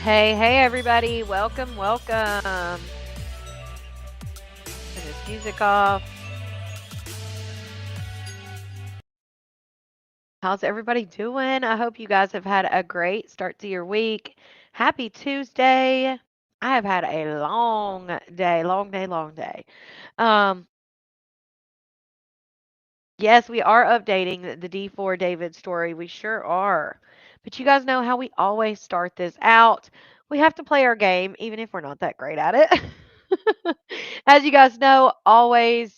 Hey, hey, everybody. Welcome, welcome. Turn this music off. How's everybody doing? I hope you guys have had a great start to your week. Happy Tuesday. I have had a long day, long day, long day. Um, yes, we are updating the D4 David story. We sure are. But you guys know how we always start this out. We have to play our game, even if we're not that great at it. As you guys know, always,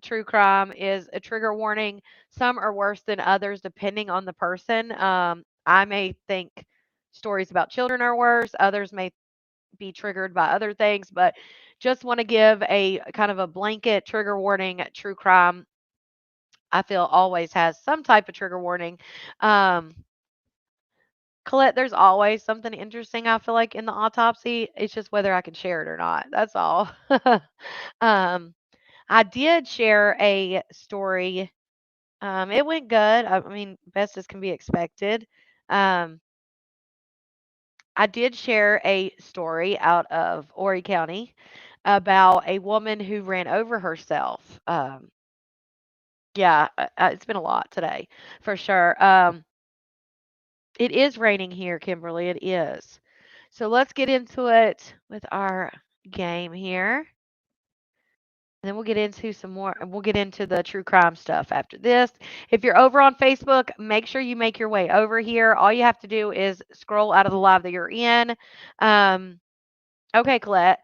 true crime is a trigger warning. Some are worse than others, depending on the person. I may think stories about children are worse, others may be triggered by other things, but just want to give a kind of a blanket trigger warning. True crime, I feel, always has some type of trigger warning. Um, Colette, there's always something interesting I feel like in the autopsy. It's just whether I can share it or not. That's all. um, I did share a story. It went good. I mean, best as can be expected. Um, I did share a story out of Horry County about a woman who ran over herself. Yeah, it's been a lot today for sure. It is raining here, Kimberly. It is. So let's get into it with our game here. And then we'll get into some more, and we'll get into the true crime stuff after this. If you're over on Facebook, make sure you make your way over here. All you have to do is scroll out of the live that you're in. Um, Okay, Colette.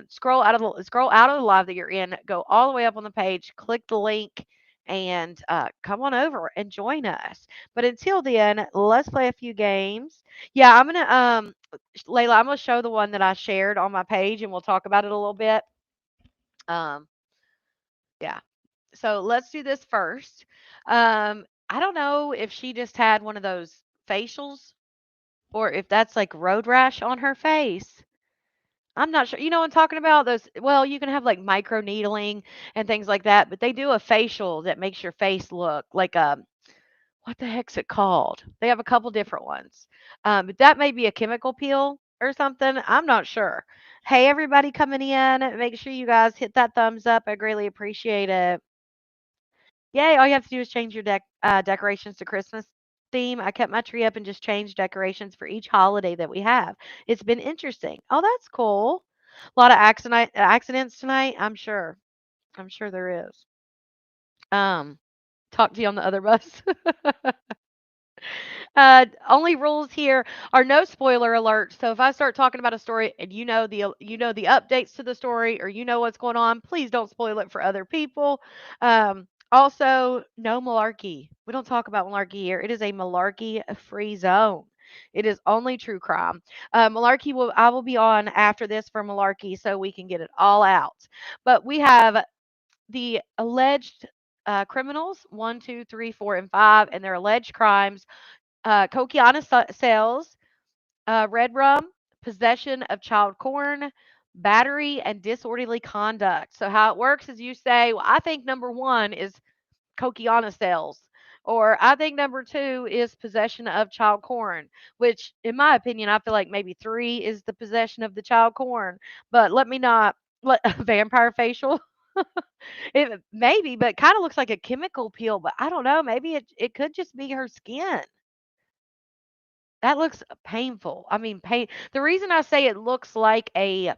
Scroll out of the live that you're in. Go all the way up on the page. Click the link, and come on over and join us. But until then, let's play a few games. Yeah, I'm gonna Layla. I'm gonna show the one that I shared on my page, and we'll talk about it a little bit. Um, yeah. So let's do this first. I don't know if she just had one of those facials or if that's like road rash on her face. I'm not sure. You know what I'm talking about? Those, well, you can have like micro needling and things like that, but they do a facial that makes your face look like a, what the heck's it called? They have a couple different ones. But that may be a chemical peel or something. I'm not sure. Hey, everybody coming in, make sure you guys hit that thumbs up. I greatly appreciate it. Yay, all you have to do is change your decorations to Christmas theme. I kept my tree up and just changed decorations for each holiday that we have. It's been interesting. Oh, that's cool. A lot of accidents tonight, I'm sure. I'm sure there is. Um, talk to you on the other bus. Only rules here are no spoiler alerts. So if I start talking about a story and you know the updates to the story or you know what's going on, please don't spoil it for other people. Also, no malarkey. We don't talk about malarkey here. It is a malarkey free zone. It is only true crime. Malarkey will I will be on after this for malarkey so we can get it all out. But we have the alleged criminals 1, 2, 3, 4, and 5, and their alleged crimes: Kokiana sales, red rum, possession of child corn, battery, and disorderly conduct. So how it works is you say, well, I think number one is Kokiana sales. Or I think number two is possession of child corn, which, in my opinion, I feel like maybe three is the possession of the child corn. But let me not let vampire facial. It maybe, but kind of looks like a chemical peel. But I don't know. Maybe it could just be her skin. That looks painful. I mean, pain. The reason I say it looks like a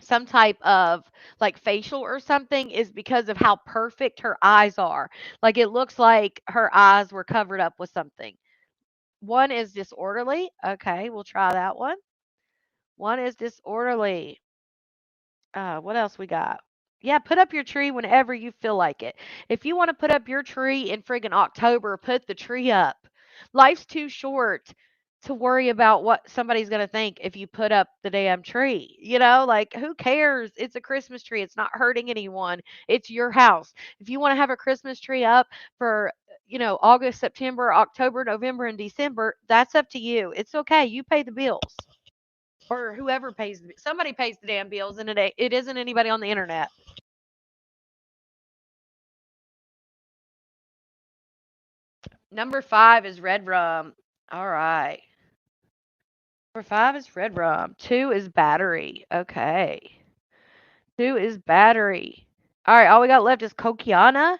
some type of like facial or something is because of how perfect her eyes are. Like it looks like her eyes were covered up with something. One is disorderly. Okay, we'll try that one. One is disorderly. What else we got? Yeah, put up your tree whenever you feel like it. If you want to put up your tree in friggin' October, put the tree up. Life's too short to worry about what somebody's going to think if you put up the damn tree. Like who cares? It's a Christmas tree. It's not hurting anyone. It's your house. If you want to have a Christmas tree up for, August, September, October, November, and December, that's up to you. It's okay. You pay the bills. Or whoever pays somebody pays the damn bills, and it isn't anybody on the internet. Number 5 is red rum. All right. Number 5 is red rum. 2 is battery. Okay. 2 is battery. All right, all we got left is Kokiana.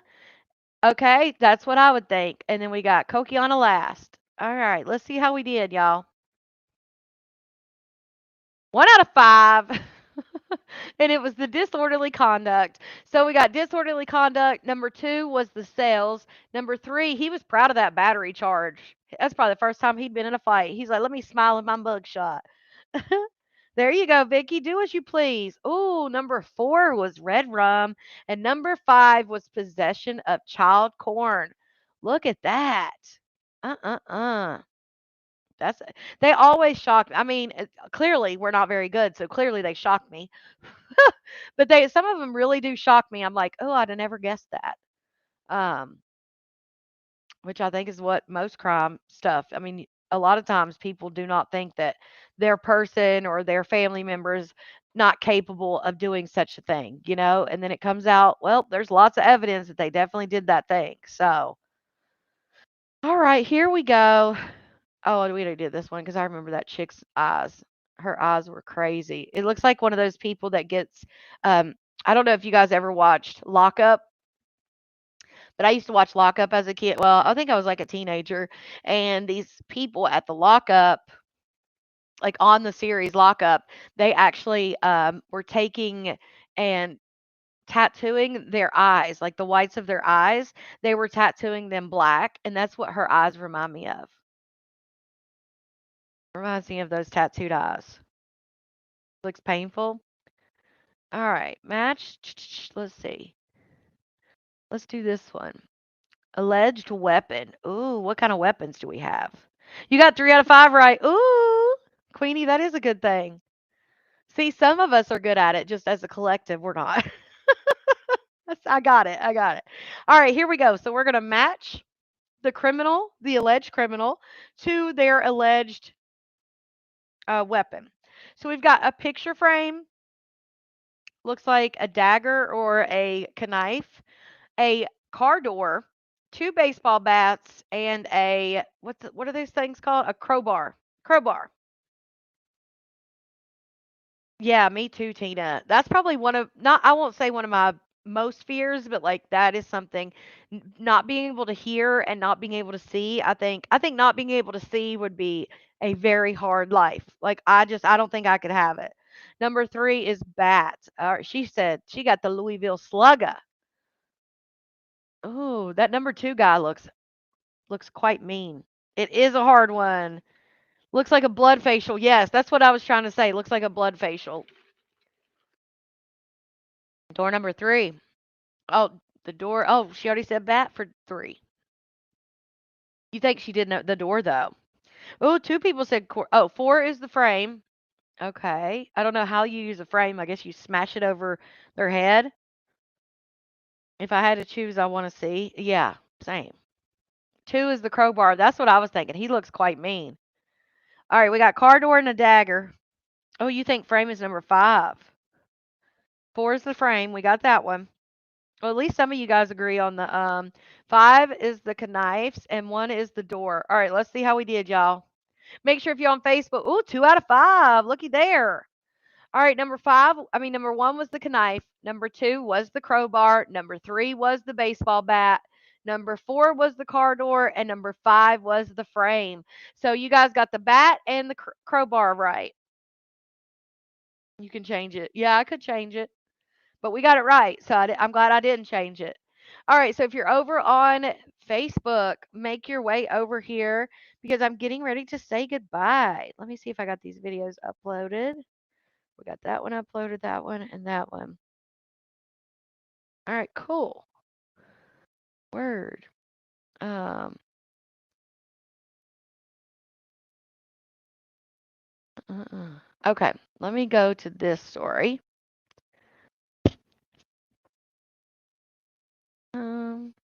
Okay, that's what I would think. And then we got Kokiana last. All right, let's see how we did, y'all. 1 out of 5. And it was the disorderly conduct. So we got disorderly conduct. Number 2 was the sales. Number 3, he was proud of that battery charge. That's probably the first time he'd been in a fight. He's like, "Let me smile in my mugshot." There you go, Vicky. Do as you please. Ooh, number 4 was red rum, and number 5 was possession of child corn. Look at that. Uh. That's they always shock me. I mean, clearly we're not very good, so clearly they shock me. But they some of them really do shock me. I'm like, "Oh, I'd have never guessed that." Um, which I think is what most crime stuff. I mean, a lot of times people do not think that their person or their family members not capable of doing such a thing, you know? And then it comes out, well, there's lots of evidence that they definitely did that thing. So, all right, here we go. Oh, and we already did this one because I remember that chick's eyes. Her eyes were crazy. It looks like one of those people that gets, um, I don't know if you guys ever watched Lockup, but I used to watch Lockup as a kid. Well, I think I was like a teenager, and these people at the lockup, like on the series Lockup, they actually were taking and tattooing their eyes, like the whites of their eyes. They were tattooing them black, and that's what her eyes remind me of. Reminds me of those tattooed eyes. Looks painful. All right, match. Let's see. Let's do this one. Alleged weapon. Ooh, what kind of weapons do we have? You got 3 out of 5 right. Ooh, Queenie, that is a good thing. See, some of us are good at it, just as a collective, we're not. I got it. I got it. All right, here we go. So we're going to match the criminal, the alleged criminal, to their alleged weapon. So we've got a picture frame, looks like a dagger or a knife, a car door, 2 baseball bats, and a what are those things called? A crowbar. Crowbar. Yeah, me too, Tina. That's probably one of not I won't say one of my most fears, but like that is something not being able to hear and not being able to see. I think not being able to see would be a very hard life. Like I don't think I could have it. Number 3 is bats. She said she got the Louisville Slugger. Oh, that number 2 guy looks quite mean. It is a hard one. Looks like a blood facial. Yes, that's what I was trying to say. Looks like a blood facial. Door number 3. Oh, the door. Oh, she already said bat for 3. You think she did know the door though? Oh, 2 people said oh, 4 is the frame. Okay. I don't know how you use a frame. I guess you smash it over their head. If I had to choose, I want to see. Yeah, same. 2 is the crowbar. That's what I was thinking. He looks quite mean. All right, we got car door and a dagger. Oh, you think frame is number 5? 4 is the frame. We got that one. Well, at least some of you guys agree on the 5 is the knives and 1 is the door. All right, let's see how we did, y'all. Make sure if you're on Facebook. Ooh, 2 out of 5. Looky there. All right, number 1 was the knife. Number 2 was the crowbar. Number 3 was the baseball bat. Number 4 was the car door, and number 5 was the frame. So you guys got the bat and the crowbar right. You can change it. Yeah, I could change it. But we got it right. So I'm glad I didn't change it. All right. So if you're over on Facebook, make your way over here because I'm getting ready to say goodbye. Let me see if I got these videos uploaded. We got that one uploaded, that one, and that one. All right. Cool. Word. Um, okay. Let me go to this story. Um,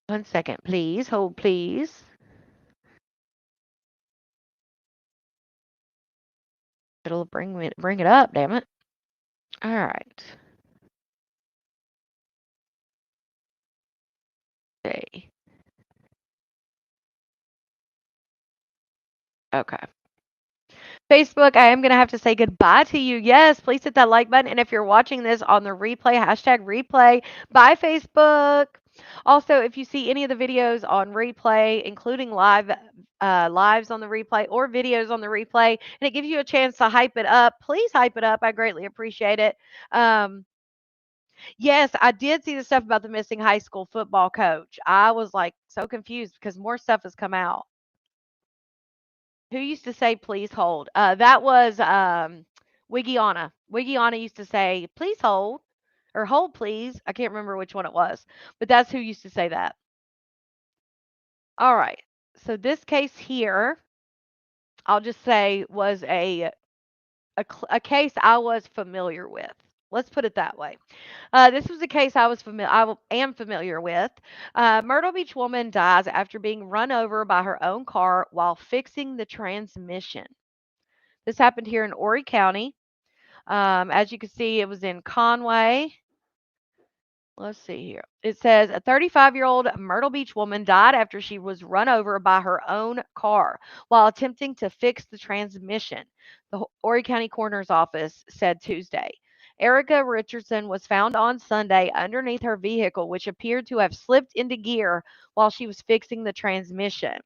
1 second, please. Hold, please. It'll bring it up. Damn it. All right. See. Okay. Facebook, I am going to have to say goodbye to you. Yes, please hit that like button. And if you're watching this on the replay, hashtag replay, bye Facebook. Also, if you see any of the videos on replay, including lives on the replay or videos on the replay, and it gives you a chance to hype it up, please hype it up. I greatly appreciate it. Um, yes, I did see the stuff about the missing high school football coach. I was like so confused because more stuff has come out. Who used to say, "Please hold"? That was, Wiggiana. Wiggiana used to say, "Please hold," or "Hold, please." I can't remember which one it was, but that's who used to say that. Alright. So this case here, I'll just say, was a case I was familiar with. Let's put it that way. This was a case I am familiar with. Myrtle Beach woman dies after being run over by her own car while fixing the transmission. This happened here in Horry County. As you can see, it was in Conway. Let's see here. It says a 35-year-old Myrtle Beach woman died after she was run over by her own car while attempting to fix the transmission, the Horry County Coroner's Office said Tuesday. Erica Richardson was found on Sunday underneath her vehicle, which appeared to have slipped into gear while she was fixing the transmission.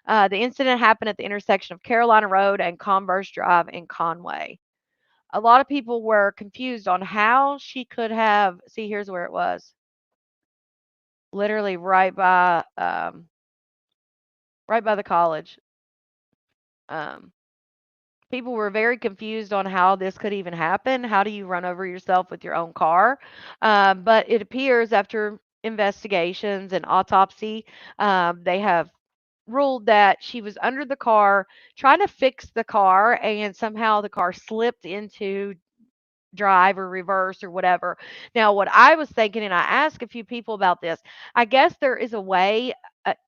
The incident happened at the intersection of Carolina Road and Converse Drive in Conway. A lot of people were confused on how she could have, see, here's where it was. Literally right by the college. Um, People were very confused on how this could even happen. How do you run over yourself with your own car? But it appears after investigations and autopsy, they have ruled that she was under the car trying to fix the car, and somehow the car slipped into drive or reverse or whatever. Now, what I was thinking, and I asked a few people about this, I guess there is a way,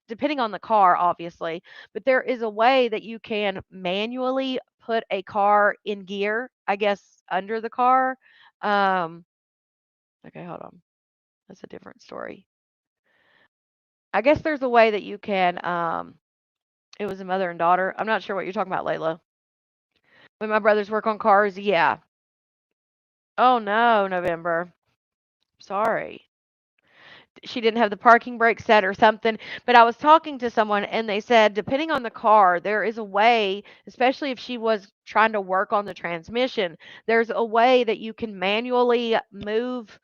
depending on the car, obviously, but there is a way that you can manually put a car in gear, I guess, under the car. Um, okay, hold on. That's a different story. I guess there's a way that you can, it was a mother and daughter. I'm not sure what you're talking about, Layla. When my brothers work on cars, yeah. Oh no, November. Sorry. She didn't have the parking brake set or something. But I was talking to someone and they said, depending on the car, there is a way, especially if she was trying to work on the transmission, there's a way that you can manually move,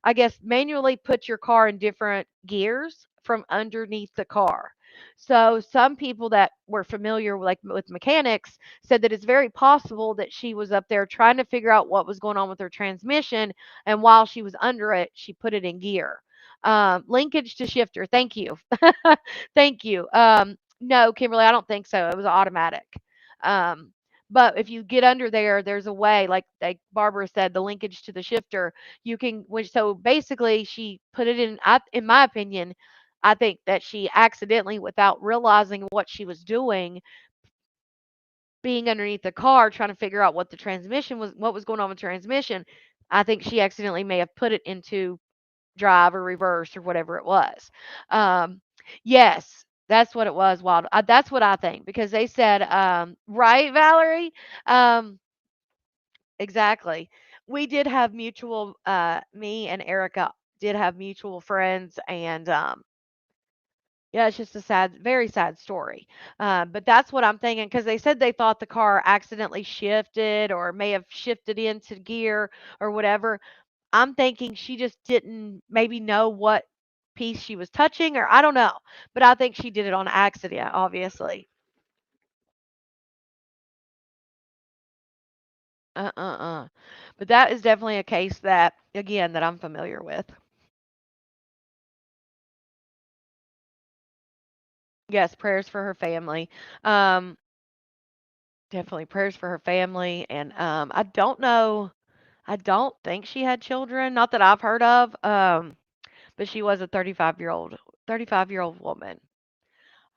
I guess, manually put your car in different gears from underneath the car. So some people that were familiar with mechanics said that it's very possible that she was up there trying to figure out what was going on with her transmission, and while she was under it, she put it in gear. Linkage to shifter. Thank you. Thank you. No, Kimberly, I don't think so. It was automatic. Um, but if you get under there, there's a way, like Barbara said, the linkage to the shifter. You can, which so basically she put it in. In my opinion, I think that she accidentally, without realizing what she was doing, being underneath the car, trying to figure out what was going on with transmission. I think she accidentally may have put it into drive or reverse or whatever it was. Um, yes, that's what it was. Wild. That's what I think because they said, right, Valerie. Um, exactly. We did have mutual. Me and Erica did have mutual friends, and yeah, it's just a sad, very sad story. But that's what I'm thinking because they said they thought the car accidentally shifted or may have shifted into gear or whatever. I'm thinking she just didn't maybe know what piece she was touching, or I don't know, but I think she did it on accident, obviously. Uh. But that is definitely a case that, again, that I'm familiar with. Yes, prayers for her family. Um, Definitely prayers for her family, and I don't know. I don't think she had children, not that I've heard of. But she was a 35-year-old woman.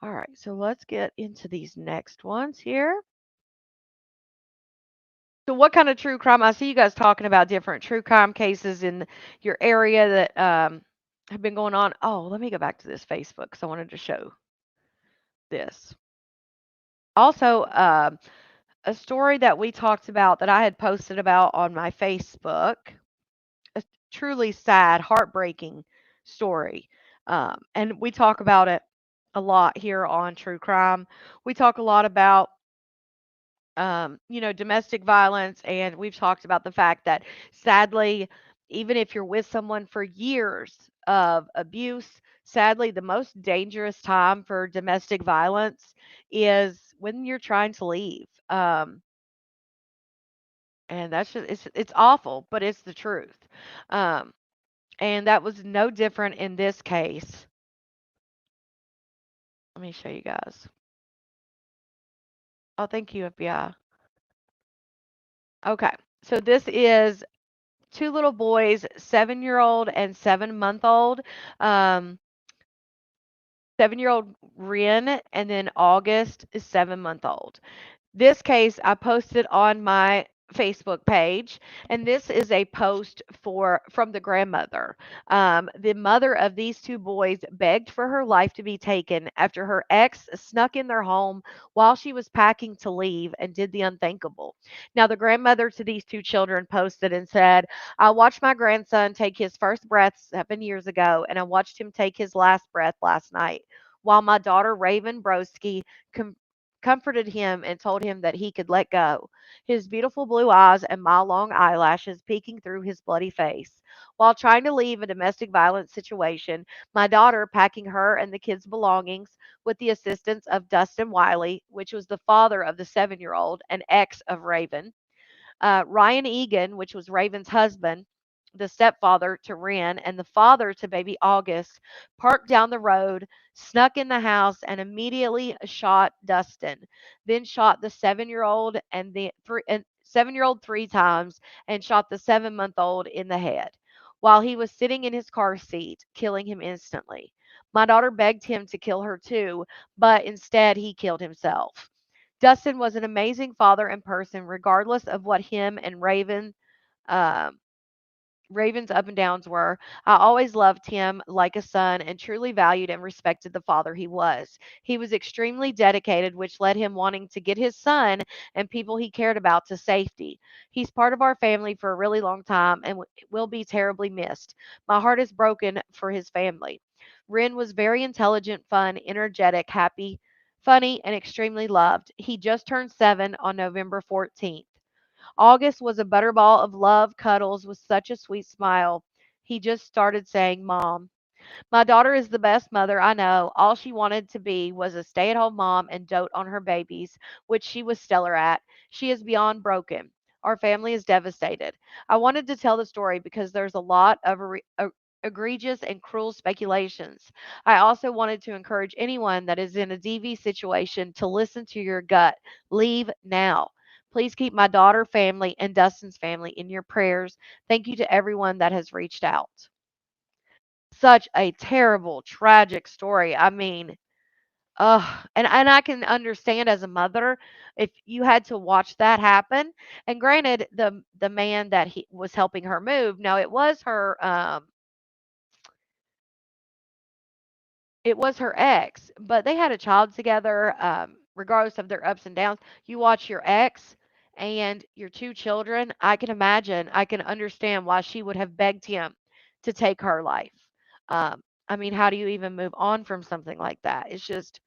All right, so let's get into these next ones here. So what kind of true crime? I see you guys talking about different true crime cases in your area that have been going on. Oh, let me go back to this Facebook because I wanted to show this. Also, a story that we talked about that I had posted about on my Facebook, a truly sad, heartbreaking story. And we talk about it a lot here on True Crime. We talk a lot about domestic violence, and we've talked about the fact that sadly, even if you're with someone for years of abuse, sadly, the most dangerous time for domestic violence is when you're trying to leave. And that's just it's awful, but it's the truth. Um, and that was no different in this case. Let me show you guys. Oh, thank you, FBI. Okay, so this is two little boys, 7-year-old and 7-month old. Um, 7-year-old Rin, and then August is 7-month old. This case I posted on my Facebook page, and this is a post from the grandmother. The mother of these two boys begged for her life to be taken after her ex snuck in their home while she was packing to leave and did the unthinkable. Now, the grandmother to these two children posted and said, "I watched my grandson take his first breath 7 years ago, and I watched him take his last breath last night, while my daughter Raven Broski comforted him and told him that he could let go, his beautiful blue eyes and mile long eyelashes peeking through his bloody face. While trying to leave a domestic violence situation, my daughter, packing her and the kids' belongings with the assistance of Dustin Wiley, which was the father of the 7-year-old and ex of Raven, Ryan Egan, which was Raven's husband, the stepfather to Ren, and the father to baby August, parked down the road, snuck in the house, and immediately shot Dustin. Then shot the 7-year-old and the 7-year-old 3 times, and shot the 7-month-old in the head while he was sitting in his car seat, killing him instantly. My daughter begged him to kill her too, but instead he killed himself. Dustin was an amazing father and person, regardless of what him and um, Raven's up and downs were. I always loved him like a son and truly valued and respected the father he was. He was extremely dedicated, which led him wanting to get his son and people he cared about to safety. He's part of our family for a really long time and will be terribly missed. My heart is broken for his family. Ren was very intelligent, fun, energetic, happy, funny, and extremely loved. He just turned 7 on November 14th. August was a butterball of love, cuddles with such a sweet smile. He just started saying, "Mom." My daughter is the best mother I know. All she wanted to be was a stay at home mom and dote on her babies, which she was stellar at. She is beyond broken. Our family is devastated. I wanted to tell the story because there's a lot of egregious and cruel speculations. I also wanted to encourage anyone that is in a DV situation to listen to your gut. Leave now. Please keep my daughter family and Dustin's family in your prayers. Thank you to everyone that has reached out. Such a terrible, tragic story. I mean, and I can understand as a mother if you had to watch that happen. And granted, the man that he was helping her move, now it was her ex, but they had a child together. Regardless of their ups and downs, you watch your ex and your two children. I can imagine, I can understand why she would have begged him to take her life. I mean, how do you even move on from something like that? It's just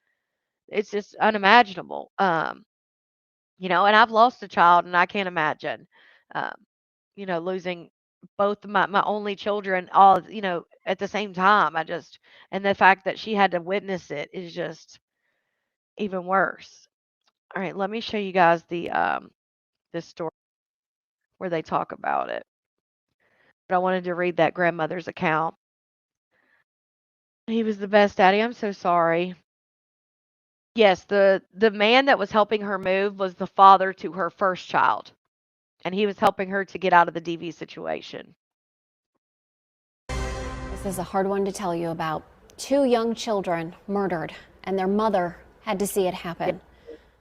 unimaginable. And I've lost a child, and I can't imagine, um, losing both of my only children all, at the same time. And the fact that she had to witness it is just even worse. All right, let me show you guys this story where they talk about it. But I wanted to read that grandmother's account. He was the best daddy. I'm so sorry. Yes, the man that was helping her move was the father to her first child, and he was helping her to get out of the DV situation. This is a hard one to tell you about. Two young children murdered, and their mother had to see it happen.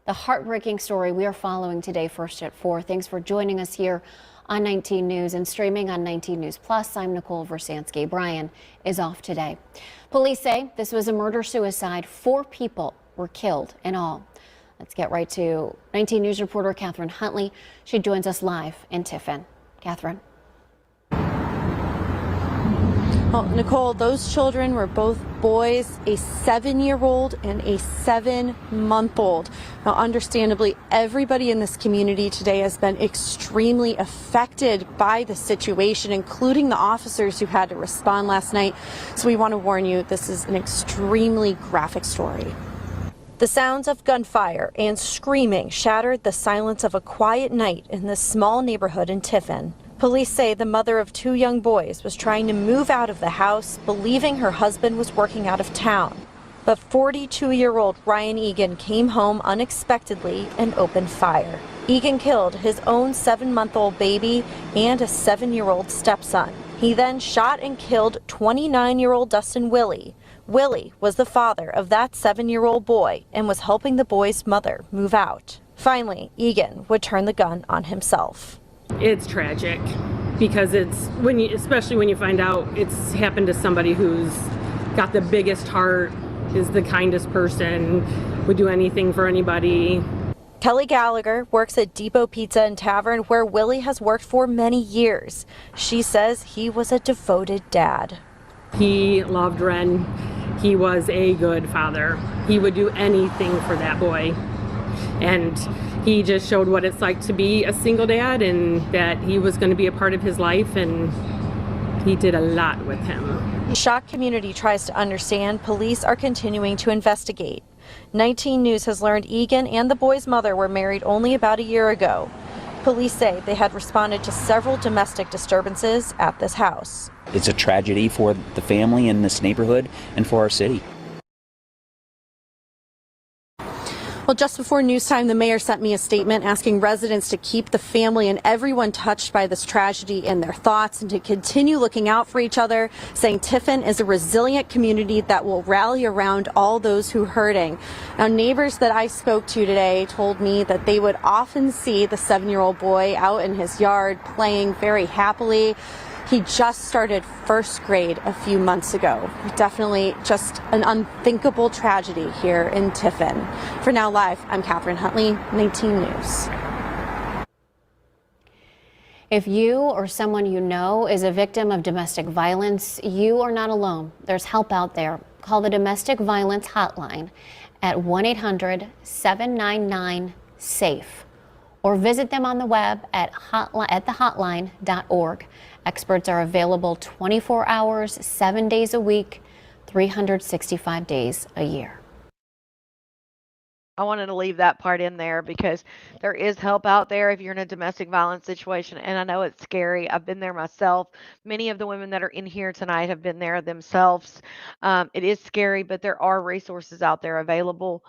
The heartbreaking story we are following today, first at 4. Thanks for joining us here on 19 News and streaming on 19 News Plus. I'm Nicole Versansky. Brian is off today. Police say this was a murder-suicide. 4 people were killed in all. Let's get right to 19 News reporter Catherine Huntley. She joins us live in Tiffin. Catherine. Well, Nicole, those children were both boys, a 7-year-old and a 7-month-old. Now, understandably, everybody in this community today has been extremely affected by the situation, including the officers who had to respond last night. So we want to warn you, this is an extremely graphic story. The sounds of gunfire and screaming shattered the silence of a quiet night in this small neighborhood in Tiffin. Police say the mother of 2 young boys was trying to move out of the house, believing her husband was working out of town. But 42-year-old Ryan Egan came home unexpectedly and opened fire. Egan killed his own 7-month-old baby and a 7-year-old stepson. He then shot and killed 29-year-old Dustin Willie. Willie was the father of that 7-year-old boy and was helping the boy's mother move out. Finally, Egan would turn the gun on himself. It's tragic because especially when you find out it's happened to somebody who's got the biggest heart, is the kindest person, would do anything for anybody. Kelly Gallagher works at Depot Pizza and Tavern, where Willie has worked for many years. She says he was a devoted dad. He loved Ren. He was a good father. He would do anything for that boy. And he just showed what it's like to be a single dad, and that he was going to be a part of his life, and he did a lot with him. The shocked community tries to understand. Police are continuing to investigate. 19 News has learned Egan and the boy's mother were married only about a year ago. Police say they had responded to several domestic disturbances at this house. It's a tragedy for the family in this neighborhood and for our city. Well, just before news time, the mayor sent me a statement asking residents to keep the family and everyone touched by this tragedy in their thoughts and to continue looking out for each other, saying Tiffin is a resilient community that will rally around all those who are hurting. Now, neighbors that I spoke to today told me that they would often see the 7-year-old boy out in his yard playing very happily. He just started first grade a few months ago. Definitely just an unthinkable tragedy here in Tiffin. For Now Live, I'm Catherine Huntley, 19 News. If you or someone you know is a victim of domestic violence, you are not alone. There's help out there. Call the Domestic Violence Hotline at 1-800-799-SAFE or visit them on the web at thehotline.org. Experts are available 24 hours, 7 days a week, 365 days a year. I wanted to leave that part in there because there is help out there if you're in a domestic violence situation. And I know it's scary. I've been there myself. Many of the women that are in here tonight have been there themselves. It is scary, but there are resources out there available.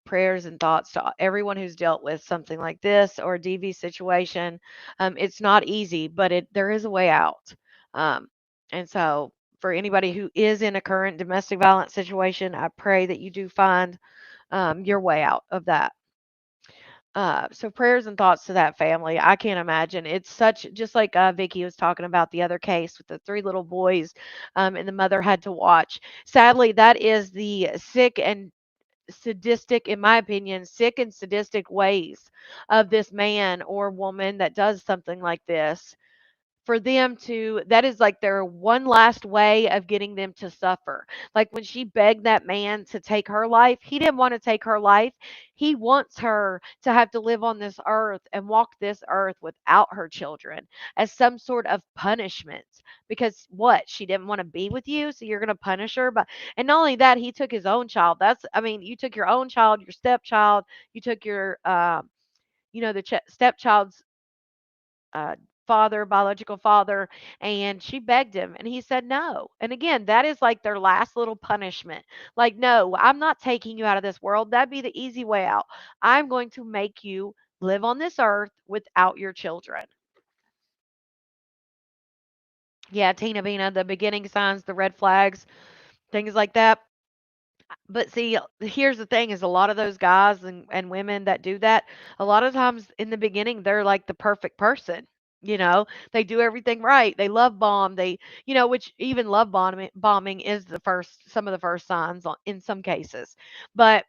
Prayers and thoughts to everyone who's dealt with something like this or a DV situation. It's not easy, but there is a way out. And so for anybody who is in a current domestic violence situation, I pray that you do find your way out of that. So prayers and thoughts to that family. I can't imagine. It's such, just like Vicky was talking about the other case with the 3 little boys, and the mother had to watch. Sadly, that is the sick and sadistic, in my opinion, sick and sadistic ways of this man or woman that does something like this. For them to, that is like their one last way of getting them to suffer. Like when she begged that man to take her life, he didn't want to take her life. He wants her to have to live on this earth and walk this earth without her children as some sort of punishment. Because what? She didn't want to be with you, so you're going to punish her. But and not only that, he took his own child. You took your own child, your stepchild, you took your stepchild's uh, biological father, and she begged him, and he said no. And again, that is like their last little punishment. Like, no, I'm not taking you out of this world. That'd be the easy way out. I'm going to make you live on this earth without your children. Yeah, Tina Bina, the beginning signs, the red flags, things like that. But see, here's the thing is a lot of those guys and women that do that, a lot of times in the beginning, they're like the perfect person. You know, they do everything right. They love bomb. Which even bombing is some of the first signs in some cases. But,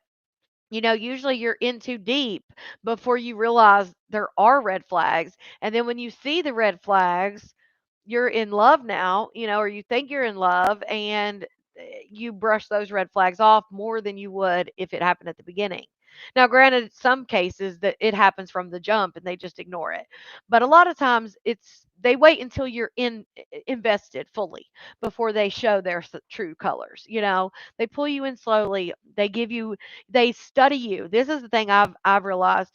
usually you're in too deep before you realize there are red flags. And then when you see the red flags, you're in love now, or you think you're in love, and you brush those red flags off more than you would if it happened at the beginning. Now, granted, some cases that it happens from the jump and they just ignore it. But a lot of times they wait until you're invested fully before they show their true colors. They pull you in slowly. They study you. This is the thing I've realized.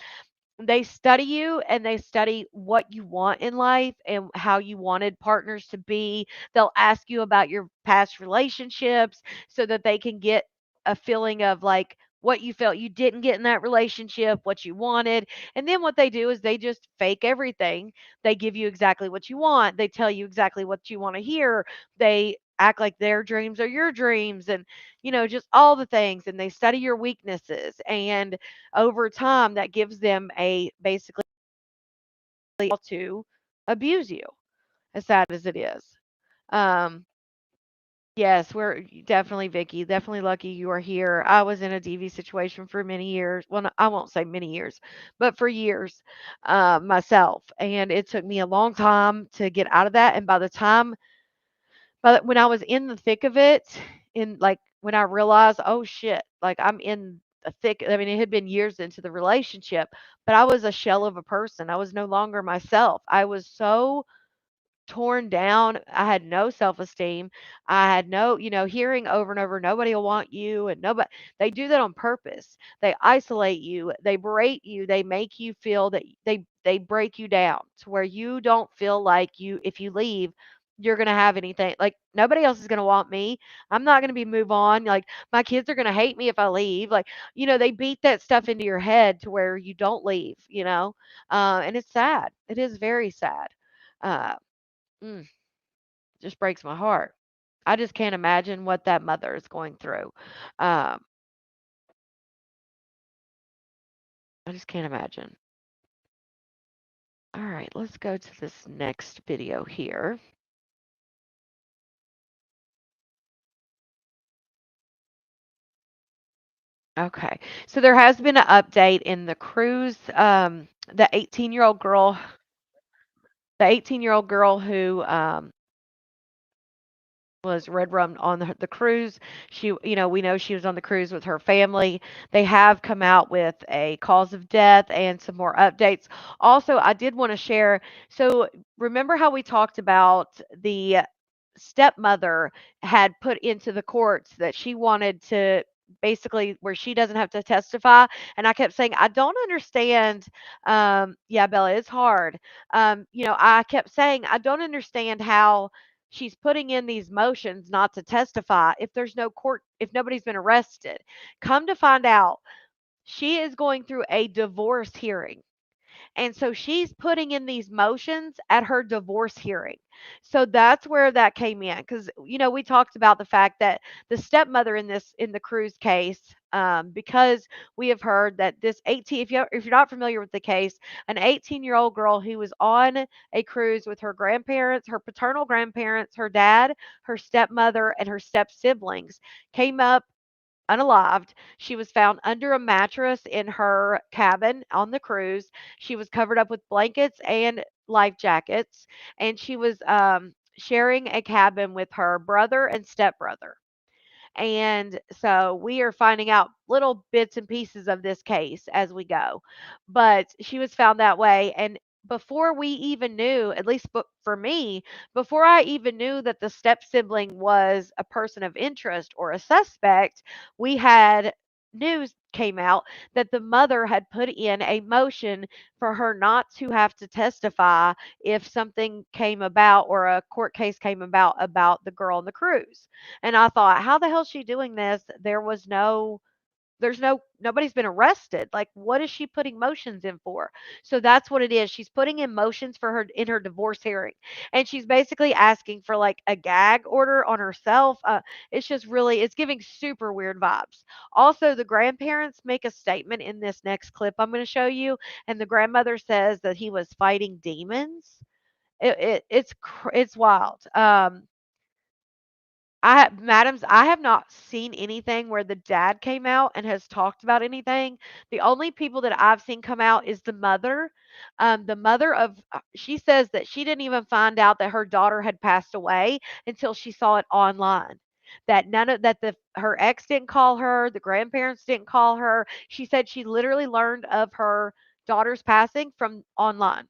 They study you and they study what you want in life and how you wanted partners to be. They'll ask you about your past relationships so that they can get a feeling of like what you felt you didn't get in that relationship, what you wanted. And then what they do is they just fake everything. They give you exactly what you want. They tell you exactly what you want to hear. They act like their dreams are your dreams, and just all the things, and they study your weaknesses, and over time that gives them a basically how to abuse you, as sad as it is. um yes, we're definitely, Vicky, definitely lucky you are here. I was in a DV situation for many years. Well, no, I won't say many years, but for years, myself, and it took me a long time to get out of that. And but when I was in the thick of it, in like when I realized, oh shit, like I'm in the thick, I mean, it had been years into the relationship, but I was a shell of a person. I was no longer myself. I was so torn down. I had no self-esteem. I had no, hearing over and over, nobody will want you, and nobody, they do that on purpose. They isolate you, they berate you, they make you feel that they break you down to where you don't feel like if you leave, you're going to have anything. Like nobody else is going to want me. I'm not going to be move on. Like my kids are going to hate me if I leave. Like, they beat that stuff into your head to where you don't leave. And it's sad. It is very sad. Uh, mm just breaks my heart. I just can't imagine what that mother is going through. Um, I just can't imagine. All right, let's go to this next video here. Okay, so there has been an update in the cruise. The 18-year-old girl, the 18-year-old girl who was red rum on the cruise. We know she was on the cruise with her family. They have come out with a cause of death and some more updates. Also, I did want to share. So, remember how we talked about the stepmother had put into the courts that she wanted to basically where she doesn't have to testify, and I kept saying I don't understand. Yeah, Bella, it's hard. I kept saying I don't understand how she's putting in these motions not to testify if there's no court, if nobody's been arrested. Come to find out, she is going through a divorce hearing. And so she's putting in these motions at her divorce hearing. So that's where that came in, because we talked about the fact that the stepmother in the cruise case, because we have heard that this 18, if you're not familiar with the case, an 18-year-old girl who was on a cruise with her grandparents, her paternal grandparents, her dad, her stepmother, and her step siblings, came up unalived. She was found under a mattress in her cabin on the cruise. She was covered up with blankets and life jackets, and she was sharing a cabin with her brother and stepbrother. And so we are finding out little bits and pieces of this case as we go. But she was found that way. And before we even knew, at least for me, before I even knew that the step sibling was a person of interest or a suspect, we had news came out that the mother had put in a motion for her not to have to testify if something came about or a court case came about the girl on the cruise. And I thought, how the hell is she doing this? There was no nobody's been arrested. Like, what is she putting motions in for? So that's what it is. She's putting in motions for her in her divorce hearing, and she's basically asking for like a gag order on herself. It's just really, it's giving super weird vibes. Also, the grandparents make a statement in this next clip I'm going to show you, and the grandmother says that he was fighting demons. It's wild. Madams, I have not seen anything where the dad came out and has talked about anything. The only people that I've seen come out is the mother. The mother of she says that she didn't even find out that her daughter had passed away until she saw it online. That none of that the her ex didn't call her, the grandparents didn't call her. She said she literally learned of her daughter's passing from online.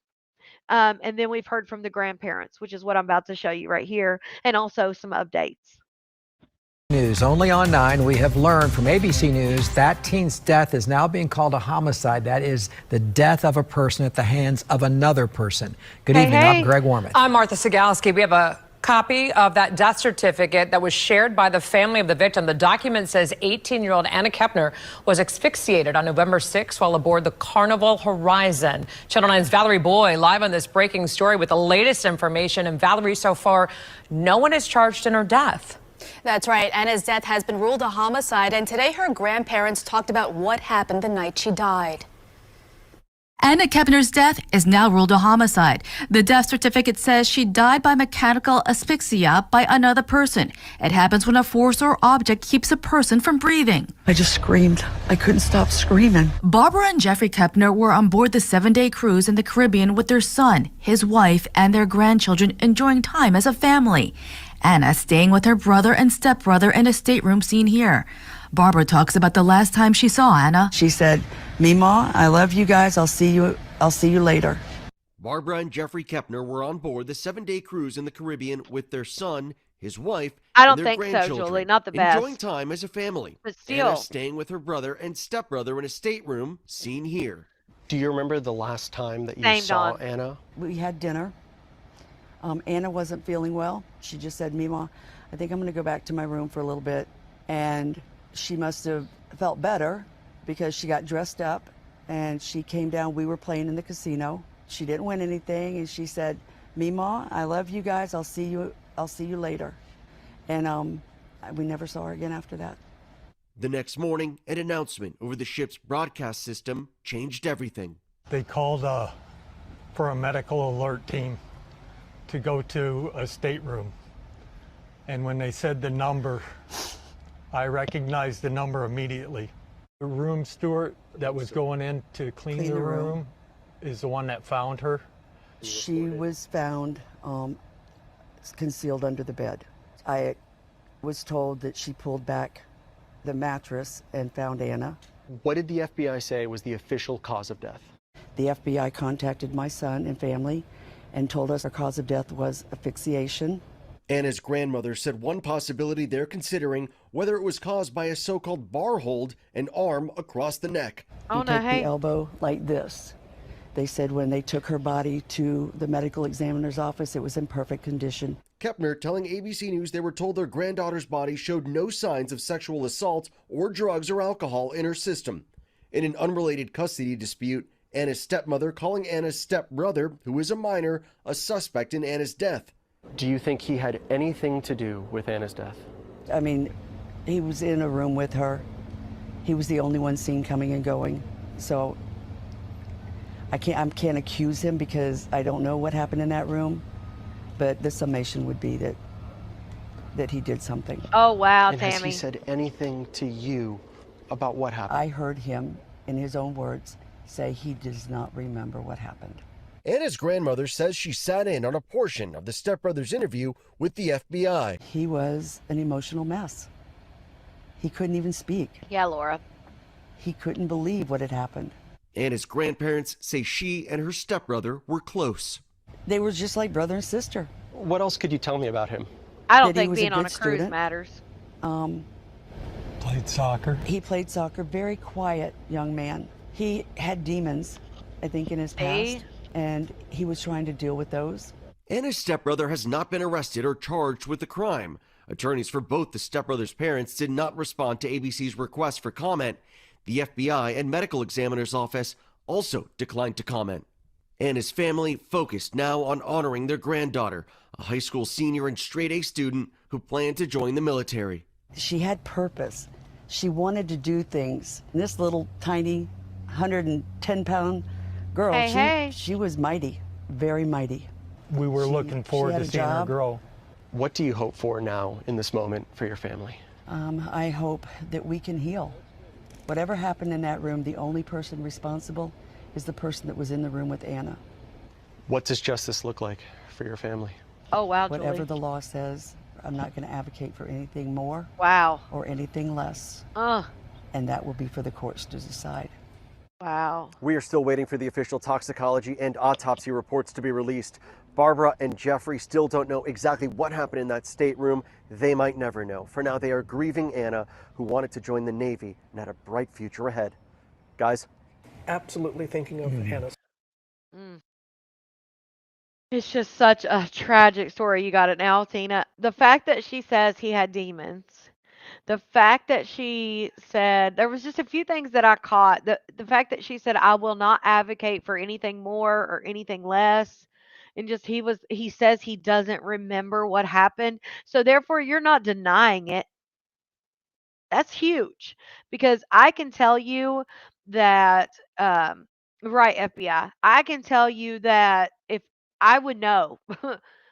And then we've heard from the grandparents, which is what I'm about to show you right here, and also some updates. News only on 9. We have learned from ABC News that teen's death is now being called a homicide. That is the death of a person at the hands of another person. Good evening. I'm Greg Warmith. I'm Martha Sigalski. We have a copy of that death certificate that was shared by the family of the victim. The document says 18-year-old Anna Kepner was asphyxiated on November 6 while aboard the Carnival Horizon. Channel 9's Valerie Boy live on this breaking story with the latest information. And Valerie, so far, no one is charged in her death. That's right. Anna's death has been ruled a homicide, and today her grandparents talked about what happened the night she died. Anna Kepner's death is now ruled a homicide. The death certificate says she died by mechanical asphyxia by another person. It happens when a force or object keeps a person from breathing. I just screamed. I couldn't stop screaming. Barbara and Jeffrey Kepner were on board the 7-day cruise in the Caribbean with their son, his wife, and their grandchildren, enjoying time as a family. Anna staying with her brother and stepbrother in a stateroom seen here. Barbara talks about the last time she saw Anna. She said, "Mima, I love you guys. I'll see you later." Barbara and Jeffrey Kepner were on board the 7-day cruise in the Caribbean with their son, his wife, I don't and their think so, grandchildren, Julie. Not the best. enjoying time as a family. But still. Anna staying with her brother and stepbrother in a stateroom seen here. Do you remember the last time that you Same, saw Dawn. Anna? We had dinner. Anna wasn't feeling well. She just said, "Mima, I think I'm going to go back to my room for a little bit." And she must have felt better because she got dressed up and she came down. We were playing in the casino. She didn't win anything, and she said, "Mima, I love you guys. I'll see you later." And we never saw her again after that. The next morning, an announcement over the ship's broadcast system changed everything. They called for a medical alert team to go to a stateroom. And when they said the number, I recognized the number immediately. The room steward that was going in to clean the room is the one that found her. She was found concealed under the bed. I was told that she pulled back the mattress and found Anna. What did the FBI say was the official cause of death? The FBI contacted my son and family and told us our cause of death was asphyxiation. Anna's grandmother said one possibility they're considering whether it was caused by a so-called bar hold, an arm across the neck. Oh, You no, take hey. the elbow like this. They said when they took her body to the medical examiner's office, it was in perfect condition. Kepner telling ABC News they were told their granddaughter's body showed no signs of sexual assault or drugs or alcohol in her system. In an unrelated custody dispute, Anna's stepmother calling Anna's stepbrother, who is a minor, a suspect in Anna's death. Do you think he had anything to do with Anna's death? I mean, he was in a room with her. He was the only one seen coming and going. So I can't accuse him because I don't know what happened in that room. But the summation would be that he did something. Oh, wow, And Tammy. has he said anything to you about what happened? I heard him, in his own words, say he does not remember what happened. Anna's grandmother says she sat in on a portion of the stepbrother's interview with the FBI. He was an emotional mess. He couldn't even speak. Yeah, Laura. He couldn't believe what had happened. Anna's grandparents say she and her stepbrother were close. They were just like brother and sister. What else could you tell me about him? I don't That he think was being a on good a cruise student. matters. Played soccer. He played soccer, very quiet young man. He had demons, I think, in his past, and he was trying to deal with those. Anna's stepbrother has not been arrested or charged with the crime. Attorneys for both the stepbrothers' parents did not respond to ABC's request for comment. The FBI and medical examiner's office also declined to comment. Anna's family focused now on honoring their granddaughter, a high school senior and straight-A student who planned to join the military. She had purpose. She wanted to do things. And this little tiny 110-pound girl, she was mighty, very mighty. We were looking forward to seeing her grow. What do you hope for now in this moment for your family? I hope that we can heal. Whatever happened in that room, the only person responsible is the person that was in the room with Anna. What does justice look like for your family? Oh, wow, Whatever Julie. the law says, I'm not going to advocate for anything more. Wow. Or anything less. And that will be for the courts to decide. Wow. We are still waiting for the official toxicology and autopsy reports to be released. Barbara and Jeffrey still don't know exactly what happened in that stateroom. They might never know. For now, they are grieving Anna, who wanted to join the Navy and had a bright future ahead. Guys? Absolutely thinking of Anna's. It's just such a tragic story. You got it now, Tina. The fact that she says he had demons, the fact that she said there was just a few things that I caught. The fact that she said, I will not advocate for anything more or anything less. And just he says he doesn't remember what happened. So therefore you're not denying it. That's huge because I can tell you that, right, FBI, I can tell you that if I would know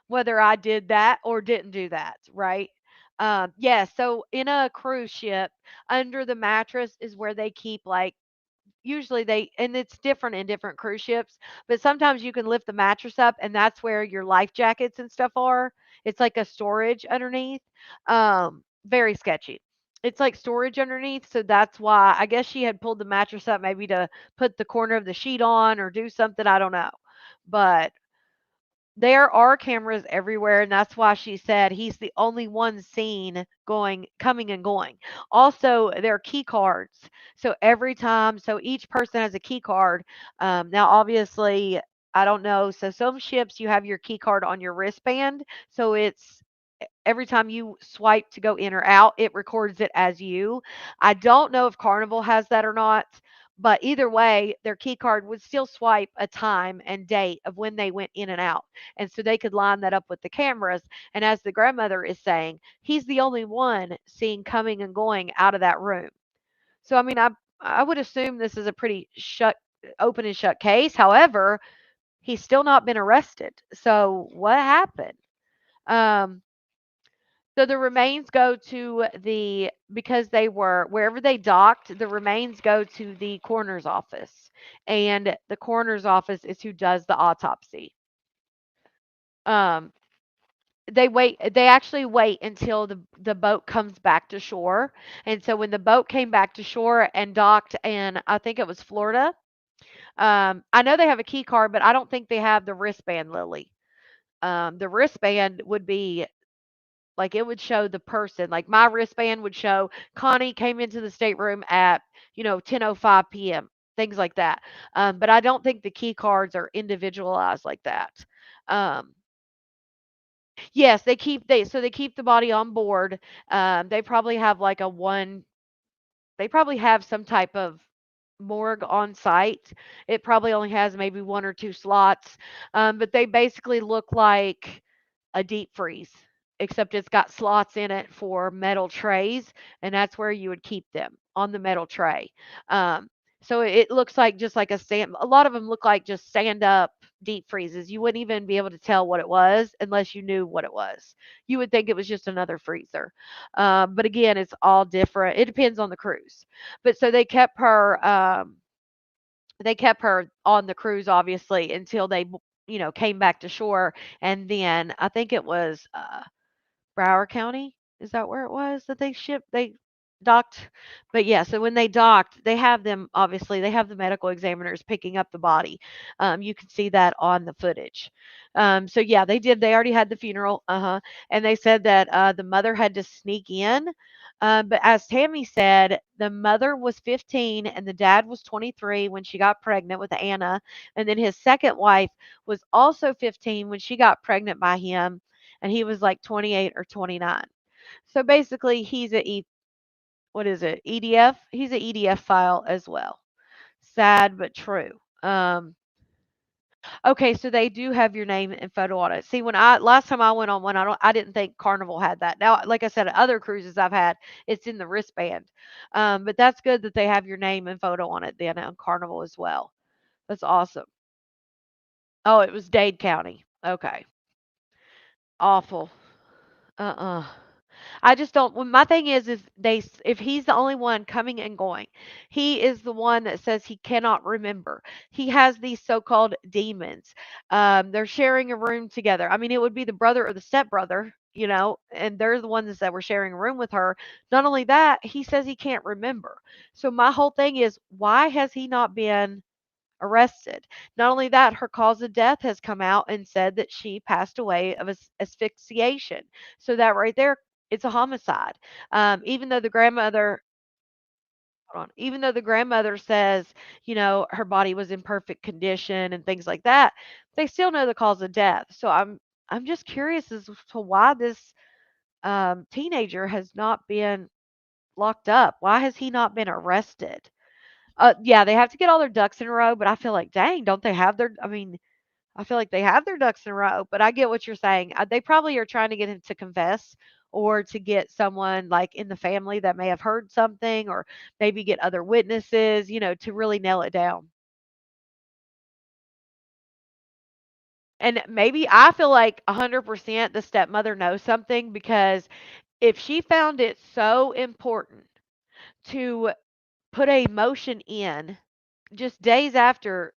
whether I did that or didn't do that, right? Yeah, so in a cruise ship, under the mattress is where they keep like usually and it's different in different cruise ships, but sometimes you can lift the mattress up and that's where your life jackets and stuff are. It's like a storage underneath. Very sketchy. It's like storage underneath, so that's why I guess she had pulled the mattress up maybe to put the corner of the sheet on or do something, I don't know. But there are cameras everywhere, and that's why she said he's the only one seen coming and going. Also, there are key cards. So every time, so each person has a key card. Now, obviously, I don't know. So some ships you have your key card on your wristband, so it's every time you swipe to go in or out, it records it as you. I don't know if Carnival has that or not, but either way, their key card would still swipe a time and date of when they went in and out. And so they could line that up with the cameras. And as the grandmother is saying, he's the only one seen coming and going out of that room. So I mean, I would assume this is a pretty open and shut case. However, he's still not been arrested. So what happened? Um, so the remains go to because they were wherever they docked, the remains go to the coroner's office. And the coroner's office is who does the autopsy. Um, they actually wait until the boat comes back to shore. And so when the boat came back to shore and docked in, I think it was Florida. I know they have a key card, but I don't think they have the wristband, Lily. The wristband would be like it would show the person. Like my wristband would show Connie came into the stateroom at 10:05 p.m. Things like that. But I don't think the key cards are individualized like that. Um, yes, they keep the body on board. They probably have like they probably have some type of morgue on site. It probably only has maybe one or two slots, but they basically look like a deep freeze, except it's got slots in it for metal trays, and that's where you would keep them on the metal tray. Um, so it looks like just like a lot of them look like just stand up deep freezes. You wouldn't even be able to tell what it was unless you knew what it was. You would think it was just another freezer. But again, it's all different. It depends on the cruise. But so they kept her on the cruise obviously until they came back to shore, and then I think it was Broward County. Is that where it was that they docked? But yeah, so when they docked, they have them obviously they have the medical examiners picking up the body. You can see that on the footage. So yeah, they already had the funeral, and they said that the mother had to sneak in. But as Tammy said, the mother was 15 and the dad was 23 when she got pregnant with Anna. And then his second wife was also 15 when she got pregnant by him. And he was like 28 or 29. So basically, he's what is it? EDF? He's an EDF file as well. Sad but true. Okay, so they do have your name and photo on it. See, when I last time I went on one, I didn't think Carnival had that. Now, like I said, other cruises I've had, it's in the wristband. But that's good that they have your name and photo on it then on Carnival as well. That's awesome. Oh, it was Dade County. Okay. Awful. Uh-uh. I just don't. Well, my thing is if he's the only one coming and going, he is the one that says he cannot remember. He has these so-called demons. They're sharing a room together. I mean, it would be the brother or the stepbrother, and they're the ones that were sharing a room with her. Not only that, he says he can't remember. So my whole thing is, why has he not been arrested? Not only that, her cause of death has come out and said that she passed away of asphyxiation. So that right there, it's a homicide. Even though the grandmother, hold on, even though the grandmother says, her body was in perfect condition and things like that, they still know the cause of death. So I'm just curious as to why this teenager has not been locked up. Why has he not been arrested? Yeah, they have to get all their ducks in a row, but I feel like, dang, don't they have their I mean, I feel like they have their ducks in a row, but I get what you're saying. They probably are trying to get him to confess or to get someone like in the family that may have heard something or maybe get other witnesses, to really nail it down. And maybe I feel like 100% the stepmother knows something because if she found it so important to put a motion in just days after,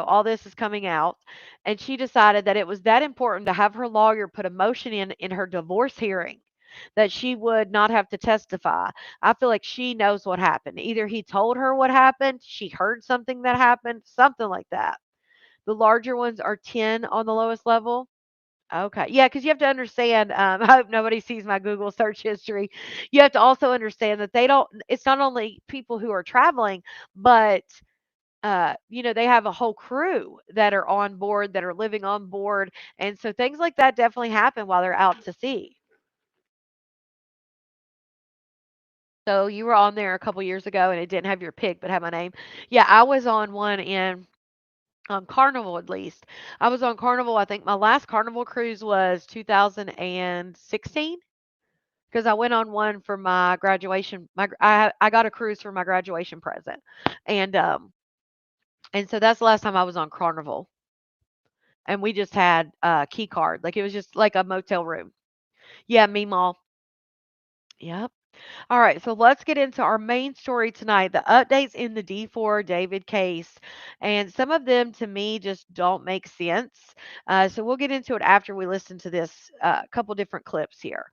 all this is coming out, and she decided that it was that important to have her lawyer put a motion in her divorce hearing that she would not have to testify. I feel like she knows what happened. Either he told her what happened, she heard something that happened, something like that. The larger ones are 10 on the lowest level. Okay. Yeah, because you have to understand, I hope nobody sees my Google search history. You have to also understand that it's not only people who are traveling, but they have a whole crew that are on board, that are living on board. And so things like that definitely happen while they're out to sea. So you were on there a couple years ago and it didn't have your pic, but had my name. Yeah, I was on one on Carnival at least. I was on Carnival. I think my last Carnival cruise was 2016 because I went on one for my graduation. I got a cruise for my graduation present, and so that's the last time I was on Carnival. And we just had a key card. Like, it was just like a motel room. Yeah, Meemaw. Yep. All right, so let's get into our main story tonight, the updates in the D4 David case. And some of them to me just don't make sense. So we'll get into it after we listen to this couple different clips here.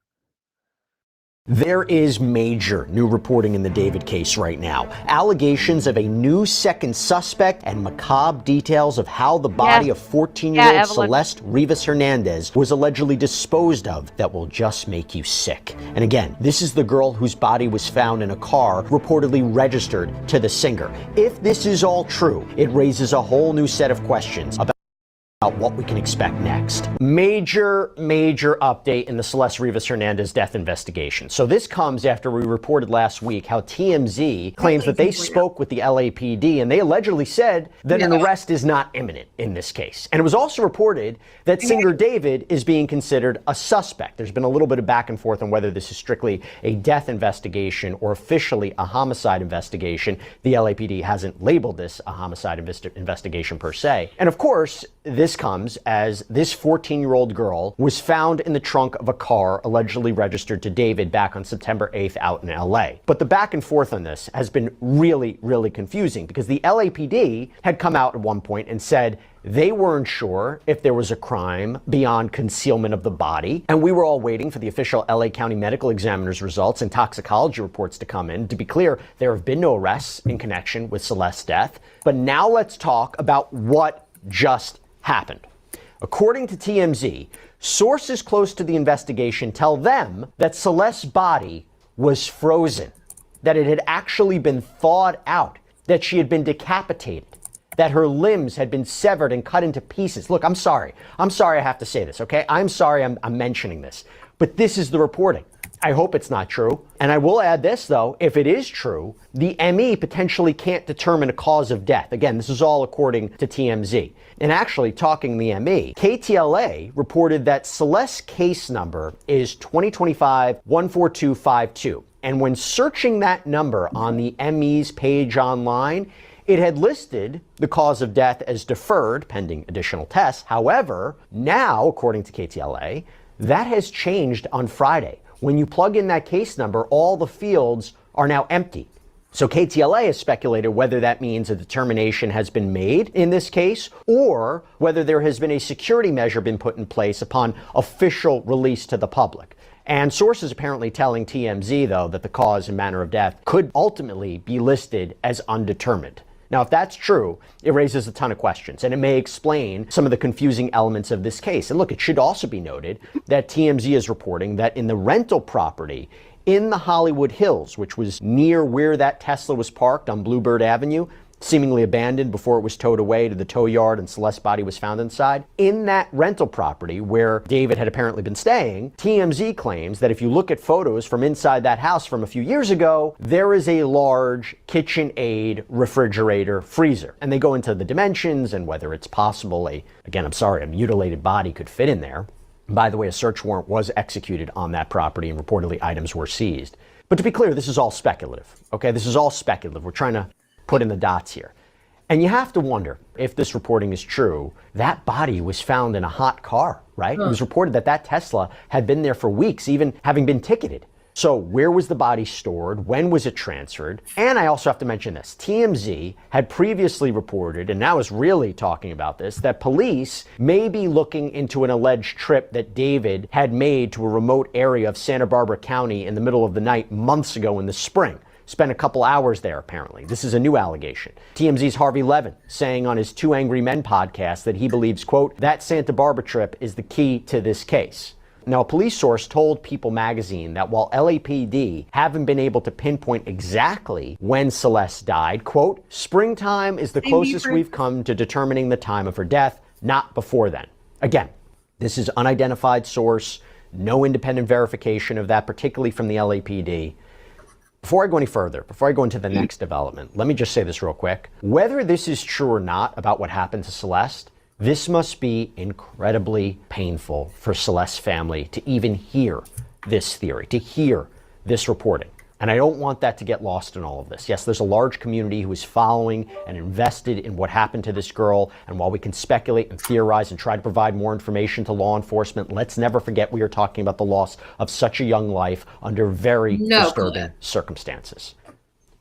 There is major new reporting in the David case right now. Allegations of a new second suspect and macabre details of how the body of 14-year-old Celeste Rivas Hernandez was allegedly disposed of that will just make you sick. And again, this is the girl whose body was found in a car reportedly registered to the singer. If this is all true, it raises a whole new set of questions about what we can expect next. Major update in the Celeste Rivas Hernandez death investigation. So this comes after we reported last week how TMZ claims that they spoke with the LAPD and they allegedly said that an arrest is not imminent in this case. And it was also reported that singer David is being considered a suspect. There's been a little bit of back and forth on whether this is strictly a death investigation or officially a homicide investigation. The LAPD hasn't labeled this a homicide investigation per se. And of course, this comes as this 14-year-old girl was found in the trunk of a car allegedly registered to David back on September 8th out in LA. But the back and forth on this has been really confusing because the LAPD had come out at one point and said they weren't sure if there was a crime beyond concealment of the body. And we were all waiting for the official LA County Medical Examiner's results and toxicology reports to come in. To be clear, there have been no arrests in connection with Celeste's death. But now let's talk about what just happened. According to TMZ, sources close to the investigation tell them that Celeste's body was frozen, that it had actually been thawed out, that she had been decapitated, that her limbs had been severed and cut into pieces. Look, I'm sorry I have to say this, okay? I'm sorry I'm mentioning this, but this is the reporting. I hope it's not true. And I will add this, though. If it is true, the ME potentially can't determine a cause of death. Again, this is all according to TMZ. And actually, talking the ME, KTLA reported that Celeste's case number is 2025-14252. And when searching that number on the ME's page online, it had listed the cause of death as deferred, pending additional tests. However, now, according to KTLA, that has changed on Friday. When you plug in that case number, all the fields are now empty. So KTLA has speculated whether that means a determination has been made in this case, or whether there has been a security measure been put in place upon official release to the public. And sources apparently telling TMZ, though, that the cause and manner of death could ultimately be listed as undetermined. Now, if that's true, it raises a ton of questions, and it may explain some of the confusing elements of this case. And look, it should also be noted that TMZ is reporting that in the rental property in the Hollywood Hills, which was near where that Tesla was parked on Bluebird Avenue, seemingly abandoned before it was towed away to the tow yard and Celeste's body was found inside. In that rental property where David had apparently been staying, TMZ claims that if you look at photos from inside that house from a few years ago, there is a large KitchenAid refrigerator freezer. And they go into the dimensions and whether it's possible a mutilated body could fit in there. By the way, a search warrant was executed on that property and reportedly items were seized. But to be clear, this is all speculative, okay? This is all speculative. We're trying to put in the dots here. And you have to wonder, if this reporting is true, that body was found in a hot car, right? It was reported that that Tesla had been there for weeks, even having been ticketed. So where was the body stored? When was it transferred? And I also have to mention this. TMZ had previously reported, and now is really talking about this, that police may be looking into an alleged trip that David had made to a remote area of Santa Barbara County in the middle of the night months ago in the spring. Spent a couple hours there, apparently. This is a new allegation. TMZ's Harvey Levin saying on his Two Angry Men podcast that he believes, quote, that Santa Barbara trip is the key to this case. Now, a police source told People magazine that while LAPD haven't been able to pinpoint exactly when Celeste died, quote, springtime is the closest we've come to determining the time of her death, not before then. Again, this is unidentified source, no independent verification of that, particularly from the LAPD. Before I go any further, before I go into the next development, let me just say this real quick. Whether this is true or not about what happened to Celeste, this must be incredibly painful for Celeste's family to even hear this theory, to hear this reporting. And I don't want that to get lost in all of this. Yes, there's a large community who is following and invested in what happened to this girl. And while we can speculate and theorize and try to provide more information to law enforcement, let's never forget we are talking about the loss of such a young life under very disturbing circumstances.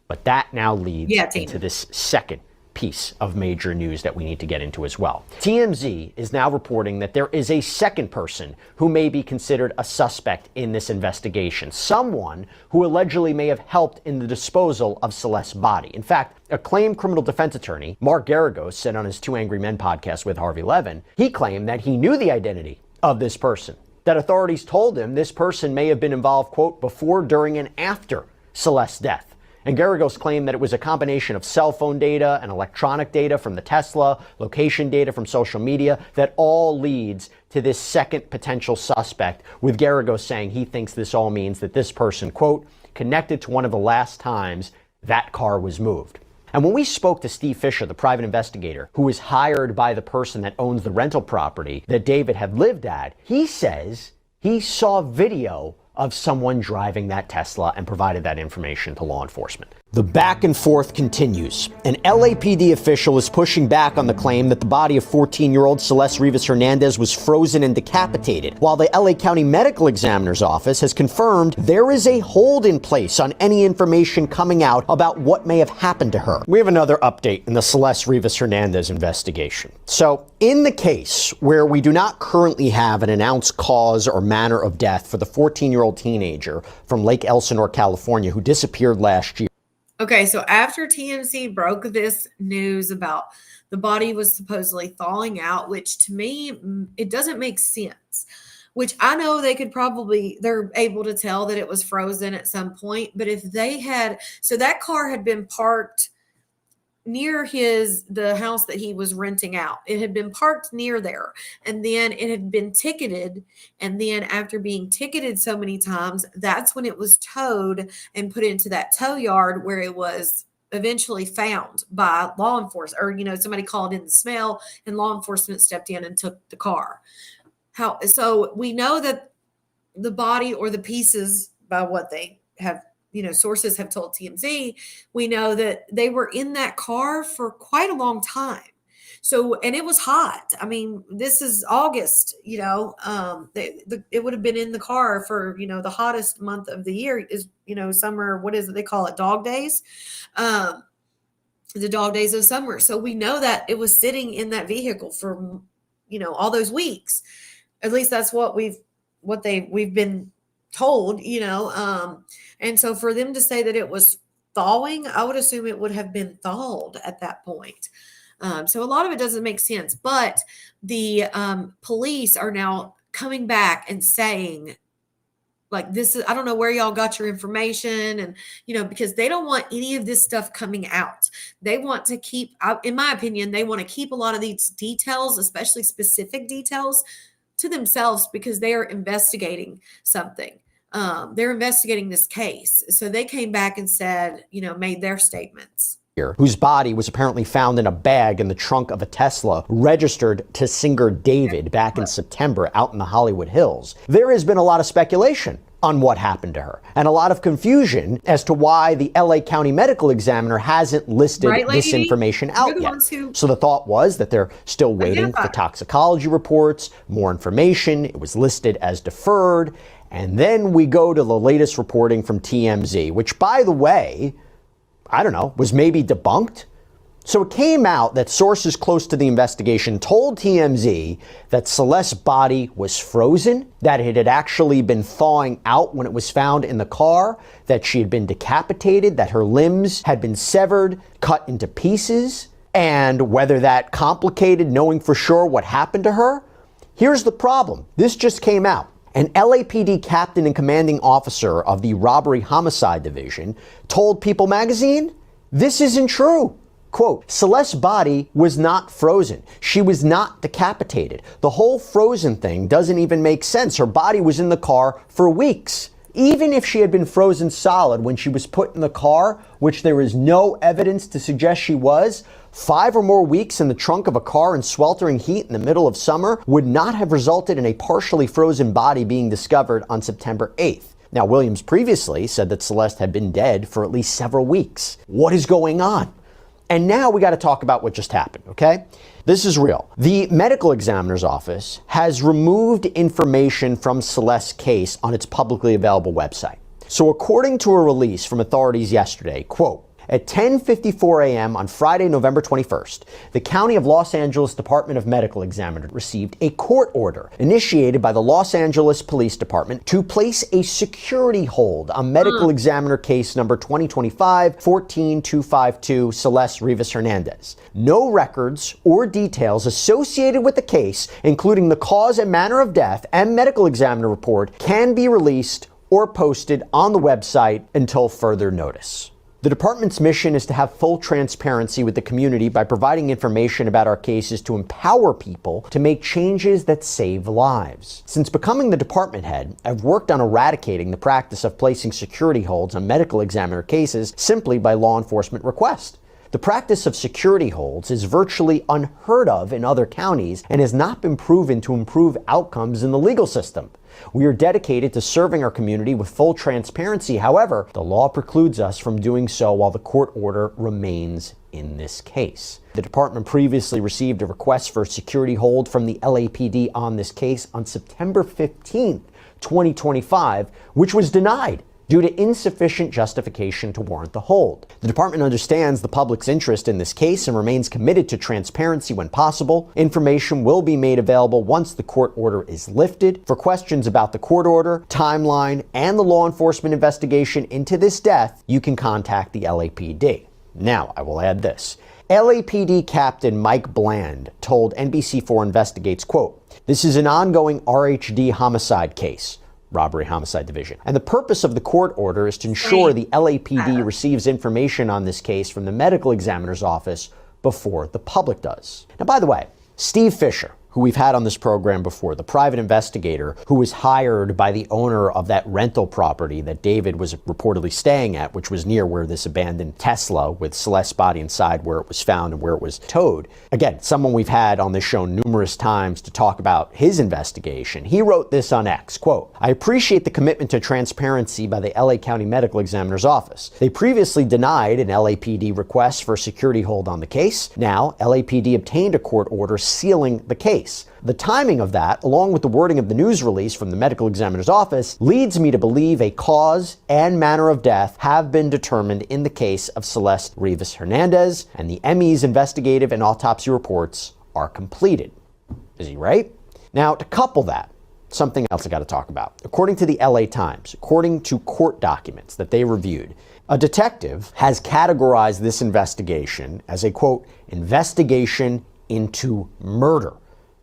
But that now leads into this second piece of major news that we need to get into as well. TMZ is now reporting that there is a second person who may be considered a suspect in this investigation, someone who allegedly may have helped in the disposal of Celeste's body. In fact, acclaimed criminal defense attorney Mark Garagos said on his Two Angry Men podcast with Harvey Levin, he claimed that he knew the identity of this person, that authorities told him this person may have been involved, quote, before, during, and after Celeste's death. And Garagos claimed that it was a combination of cell phone data and electronic data from the Tesla, location data from social media, that all leads to this second potential suspect, with Garagos saying he thinks this all means that this person, quote, connected to one of the last times that car was moved. And when we spoke to Steve Fisher, the private investigator, who was hired by the person that owns the rental property that David had lived at, he says he saw video of someone driving that Tesla and provided that information to law enforcement. The back and forth continues. An LAPD official is pushing back on the claim that the body of 14-year-old Celeste Rivas Hernandez was frozen and decapitated, while the LA County Medical Examiner's Office has confirmed there is a hold in place on any information coming out about what may have happened to her. We have another update in the Celeste Rivas Hernandez investigation. So, in the case where we do not currently have an announced cause or manner of death for the 14-year-old teenager from Lake Elsinore, California, who disappeared last year. Okay, so after TMZ broke this news about the body was supposedly thawing out, which to me, it doesn't make sense, which I know they're able to tell that it was frozen at some point, but if they had, so that car had been parked near the house that he was renting out. It had been parked near there, and then it had been ticketed. And then after being ticketed so many times, that's when it was towed and put into that tow yard where it was eventually found by law enforcement, or somebody called in the smell, and law enforcement stepped in and took the car. So we know that the body or the pieces, by what they have, sources have told TMZ, we know that they were in that car for quite a long time. So, and it was hot. I mean, this is August, it would have been in the car for, the hottest month of the year is, summer. What is it? They call it dog days. The dog days of summer. So we know that it was sitting in that vehicle for, all those weeks. At least that's what we've been told, and so for them to say that it was thawing, I would assume it would have been thawed at that point. So a lot of it doesn't make sense, but the police are now coming back and saying, like, this is, I don't know where y'all got your information, and, because they don't want any of this stuff coming out. They want to keep, in my opinion, they want to keep a lot of these details, especially specific details, to themselves, because they are investigating something. They're investigating this case. So they came back and said, made their statements. Whose body was apparently found in a bag in the trunk of a Tesla registered to singer David back in September out in the Hollywood Hills. There has been a lot of speculation on what happened to her, and a lot of confusion as to why the LA County Medical Examiner hasn't listed this information out yet. So the thought was that they're still waiting for toxicology reports, more information. It was listed as deferred. And then we go to the latest reporting from TMZ, which, by the way, I don't know, was maybe debunked. So it came out that sources close to the investigation told TMZ that Celeste's body was frozen, that it had actually been thawing out when it was found in the car, that she had been decapitated, that her limbs had been severed, cut into pieces, and whether that complicated knowing for sure what happened to her. Here's the problem. This just came out. An LAPD captain and commanding officer of the Robbery Homicide Division told People magazine, this isn't true. Quote, Celeste's body was not frozen. She was not decapitated. The whole frozen thing doesn't even make sense. Her body was in the car for weeks. Even if she had been frozen solid when she was put in the car, which there is no evidence to suggest she was, 5 or more weeks in the trunk of a car in sweltering heat in the middle of summer would not have resulted in a partially frozen body being discovered on September 8th. Now, Williams previously said that Celeste had been dead for at least several weeks. What is going on? And now we got to talk about what just happened, okay? This is real. The medical examiner's office has removed information from Celeste's case on its publicly available website. So according to a release from authorities yesterday, quote, at 10:54 a.m. on Friday, November 21st, the County of Los Angeles Department of Medical Examiner received a court order initiated by the Los Angeles Police Department to place a security hold on medical examiner case number 2025-14252 Celeste Rivas Hernandez. No records or details associated with the case, including the cause and manner of death and medical examiner report, can be released or posted on the website until further notice. The department's mission is to have full transparency with the community by providing information about our cases to empower people to make changes that save lives. Since becoming the department head, I've worked on eradicating the practice of placing security holds on medical examiner cases simply by law enforcement request. The practice of security holds is virtually unheard of in other counties and has not been proven to improve outcomes in the legal system. We are dedicated to serving our community with full transparency. However, the law precludes us from doing so while the court order remains in this case. The department previously received a request for a security hold from the LAPD on this case on September 15th, 2025, which was denied due to insufficient justification to warrant the hold. The department understands the public's interest in this case and remains committed to transparency when possible. Information will be made available once the court order is lifted. For questions about the court order, timeline, and the law enforcement investigation into this death, you can contact the LAPD. Now, I will add this. LAPD Captain Mike Bland told NBC4 Investigates, quote, this is an ongoing RHD homicide case. Robbery Homicide Division. And the purpose of the court order is to ensure the LAPD receives information on this case from the medical examiner's office before the public does. Now, by the way, Steve Fisher, who we've had on this program before, the private investigator who was hired by the owner of that rental property that David was reportedly staying at, which was near where this abandoned Tesla with Celeste's body inside where it was found and where it was towed. Again, someone we've had on this show numerous times to talk about his investigation. He wrote this on X, quote, "I appreciate the commitment to transparency by the LA County Medical Examiner's Office. They previously denied an LAPD request for a security hold on the case. Now, LAPD obtained a court order sealing the case. The timing of that, along with the wording of the news release from the medical examiner's office, leads me to believe a cause and manner of death have been determined in the case of Celeste Rivas Hernandez, and the ME's investigative and autopsy reports are completed." Is he right? Now, to couple that, something else I got to talk about. According to the LA Times, according to court documents that they reviewed, a detective has categorized this investigation as a, quote, investigation into murder.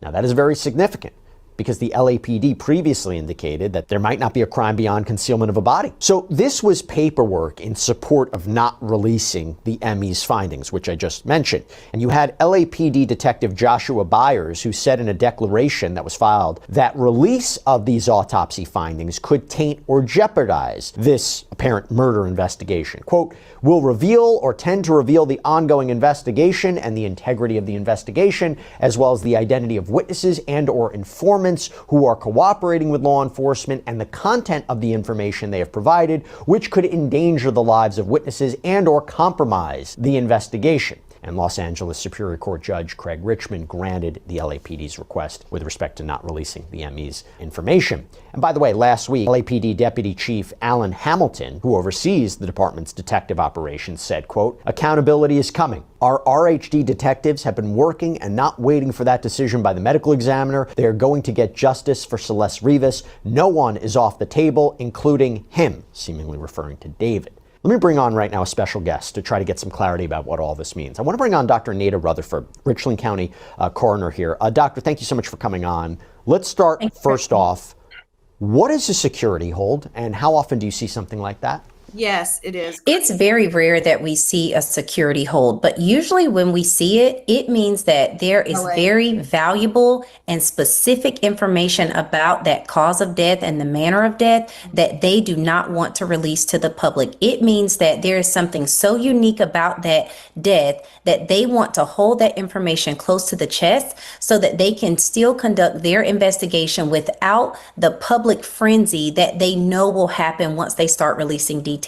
Now, that is very significant because the LAPD previously indicated that there might not be a crime beyond concealment of a body. So this was paperwork in support of not releasing the ME's findings, which I just mentioned. And you had LAPD Detective Joshua Byers, who said in a declaration that was filed that release of these autopsy findings could taint or jeopardize this apparent murder investigation. Quote, "will reveal or tend to reveal the ongoing investigation and the integrity of the investigation, as well as the identity of witnesses and or informants who are cooperating with law enforcement and the content of the information they have provided, which could endanger the lives of witnesses and or compromise the investigation." And Los Angeles Superior Court Judge Craig Richmond granted the LAPD's request with respect to not releasing the ME's information. And by the way, last week, LAPD Deputy Chief Alan Hamilton, who oversees the department's detective operations, said, quote, "accountability is coming. Our RHD detectives have been working and not waiting for that decision by the medical examiner. They are going to get justice for Celeste Rivas. No one is off the table, including him," seemingly referring to David. Let me bring on right now a special guest to try to get some clarity about what all this means. I want to bring on Dr. Nada Rutherford, Richland County coroner here. Doctor, thank you so much for coming on. Let's start first off. What is a security hold, and how often do you see something like that? Yes, it is. It's very rare that we see a security hold, but usually when we see it, it means that there is very valuable and specific information about that cause of death and the manner of death that they do not want to release to the public. It means that there is something so unique about that death that they want to hold that information close to the chest so that they can still conduct their investigation without the public frenzy that they know will happen once they start releasing details.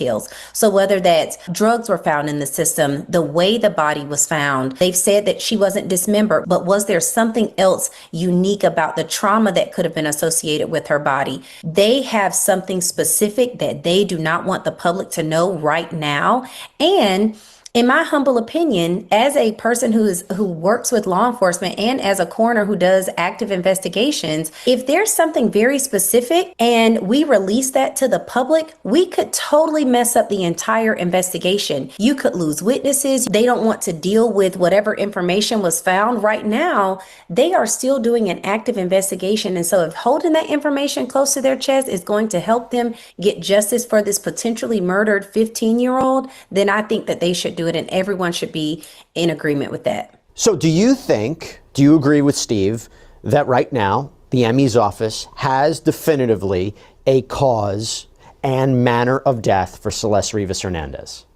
So whether that's drugs were found in the system, the way the body was found, they've said that she wasn't dismembered, but was there something else unique about the trauma that could have been associated with her body? They have something specific that they do not want the public to know right now. And in my humble opinion, as a person who works with law enforcement and as a coroner who does active investigations, if there's something very specific and we release that to the public, we could totally mess up the entire investigation. You could lose witnesses. They don't want to deal with whatever information was found. Right now, they are still doing an active investigation. And so if holding that information close to their chest is going to help them get justice for this potentially murdered 15-year-old, then I think that they should do it, and everyone should be in agreement with that. So do you agree with Steve that right now the ME's office has definitively a cause and manner of death for Celeste Rivas Hernandez?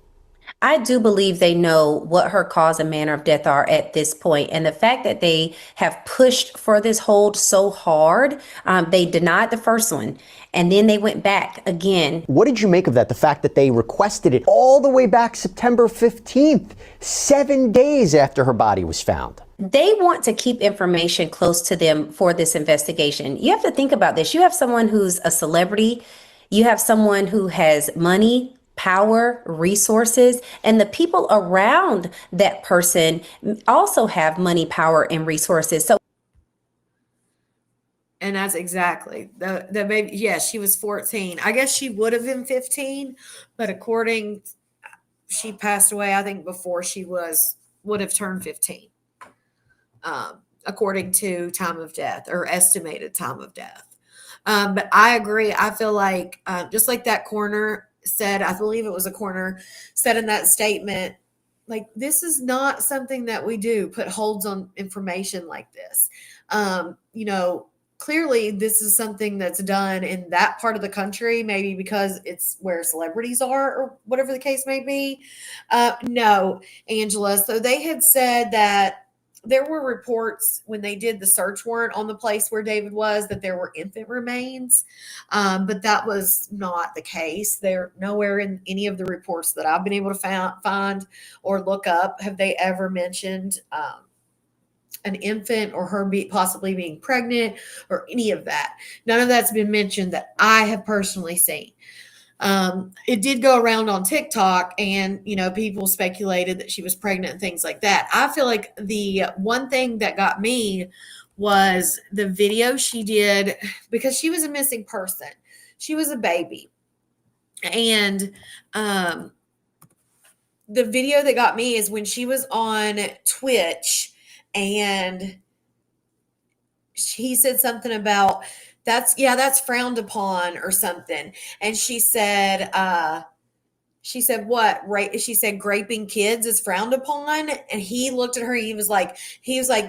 I do believe they know what her cause and manner of death are at this point. And the fact that they have pushed for this hold so hard, they denied the first one and then they went back again. What did you make of that? The fact that they requested it all the way back September 15th, 7 days after her body was found. They want to keep information close to them for this investigation. You have to think about this. You have someone who's a celebrity. You have someone who has money, power, resources, and the people around that person also have money, power, and resources. So, and that's exactly the baby. Yes, she was 14. I guess she would have been 15, but she passed away, I think, before she would have turned 15, according to time of death or estimated time of death. But I agree. I feel like just like that coroner said, I believe it was a coroner said in that statement, like this is not something that we do, put holds on information like this. You know, clearly this is something that's done in that part of the country, maybe because it's where celebrities are or whatever the case may be. No, Angela. So they had said that there were reports when they did the search warrant on the place where David was that there were infant remains, but that was not the case. They're nowhere in any of the reports that I've been able to find or look up have they ever mentioned an infant or her possibly being pregnant or any of that. None of that's been mentioned that I have personally seen. It did go around on TikTok, and you know, people speculated that she was pregnant and things like that. I feel like the one thing that got me was the video she did, because she was a missing person. She was a baby, and the video that got me is when she was on Twitch, and he said something about that's frowned upon or something, and she said what, right? She said raping kids is frowned upon, and he looked at her, he was like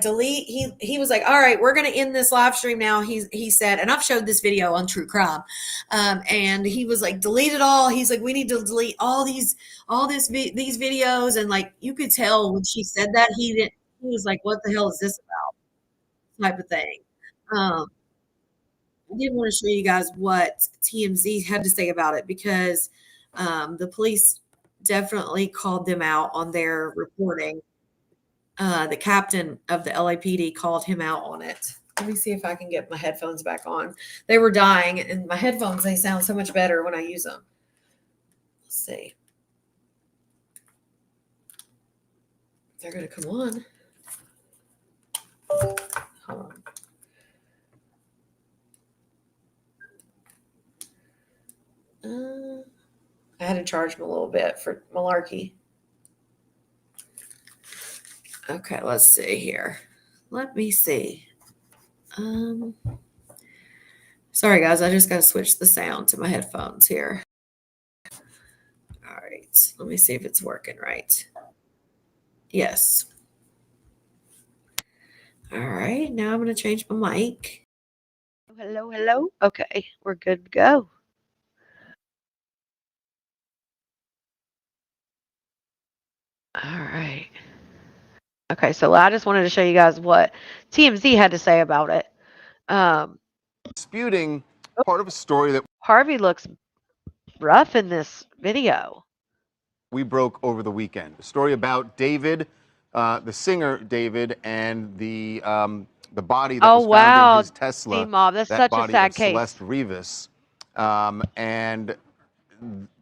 delete. He was like, all right, we're gonna end this live stream now. He said, and I've showed this video on True Crime, and he was like, delete it all. He's like, we need to delete these videos, and like you could tell when she said that he was like, what the hell is this about, type of thing. I did want to show you guys what TMZ had to say about it, because the police definitely called them out on their reporting. The captain of the LAPD called him out on it. Let me see if I can get my headphones back on. They were dying, and my headphones, they sound so much better when I use them. Let's see. They're going to come on. Hold on. I had to charge them a little bit for malarkey. Okay, let's see here. Let me see. Sorry guys, I just got to switch the sound to my headphones here. All right, let me see if it's working right. Yes. All right, now I'm going to change my mic. Hello, hello. Okay, we're good to go. All right. Okay, so I just wanted to show you guys what TMZ had to say about it. Disputing part of a story that Harvey looks rough in this video. we broke over the weekend. A story about David, the singer David, and the body that was found in his Tesla. Steve-Mob, that's that such body a sad of case. Celeste Rivas. And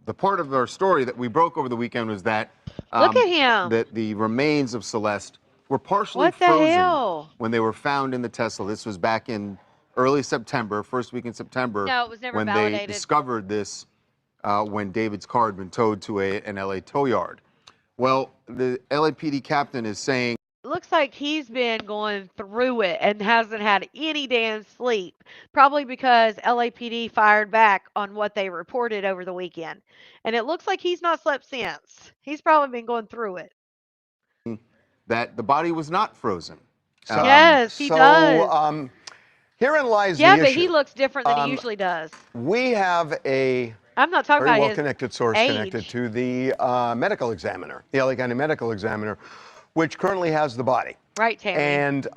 the part of our story that we broke over the weekend was that Look at him. that the remains of Celeste were partially What the frozen hell? when they were found in the Tesla. This was back in early September, first week in September, No, it was never when validated. they discovered this when David's car had been towed to an LA tow yard. Well, the LAPD captain is saying It looks like he's been going through it and hasn't had any damn sleep. Probably because LAPD fired back on what they reported over the weekend. And it looks like he's not slept since. He's probably been going through it. that the body was not frozen. Yes, he does. Herein lies Yeah, the but issue. he looks different than he usually does. We have a I'm not talking very about well-connected source age. connected to the medical examiner, the LA County Medical Examiner, which currently has the body. Right, Tammy. And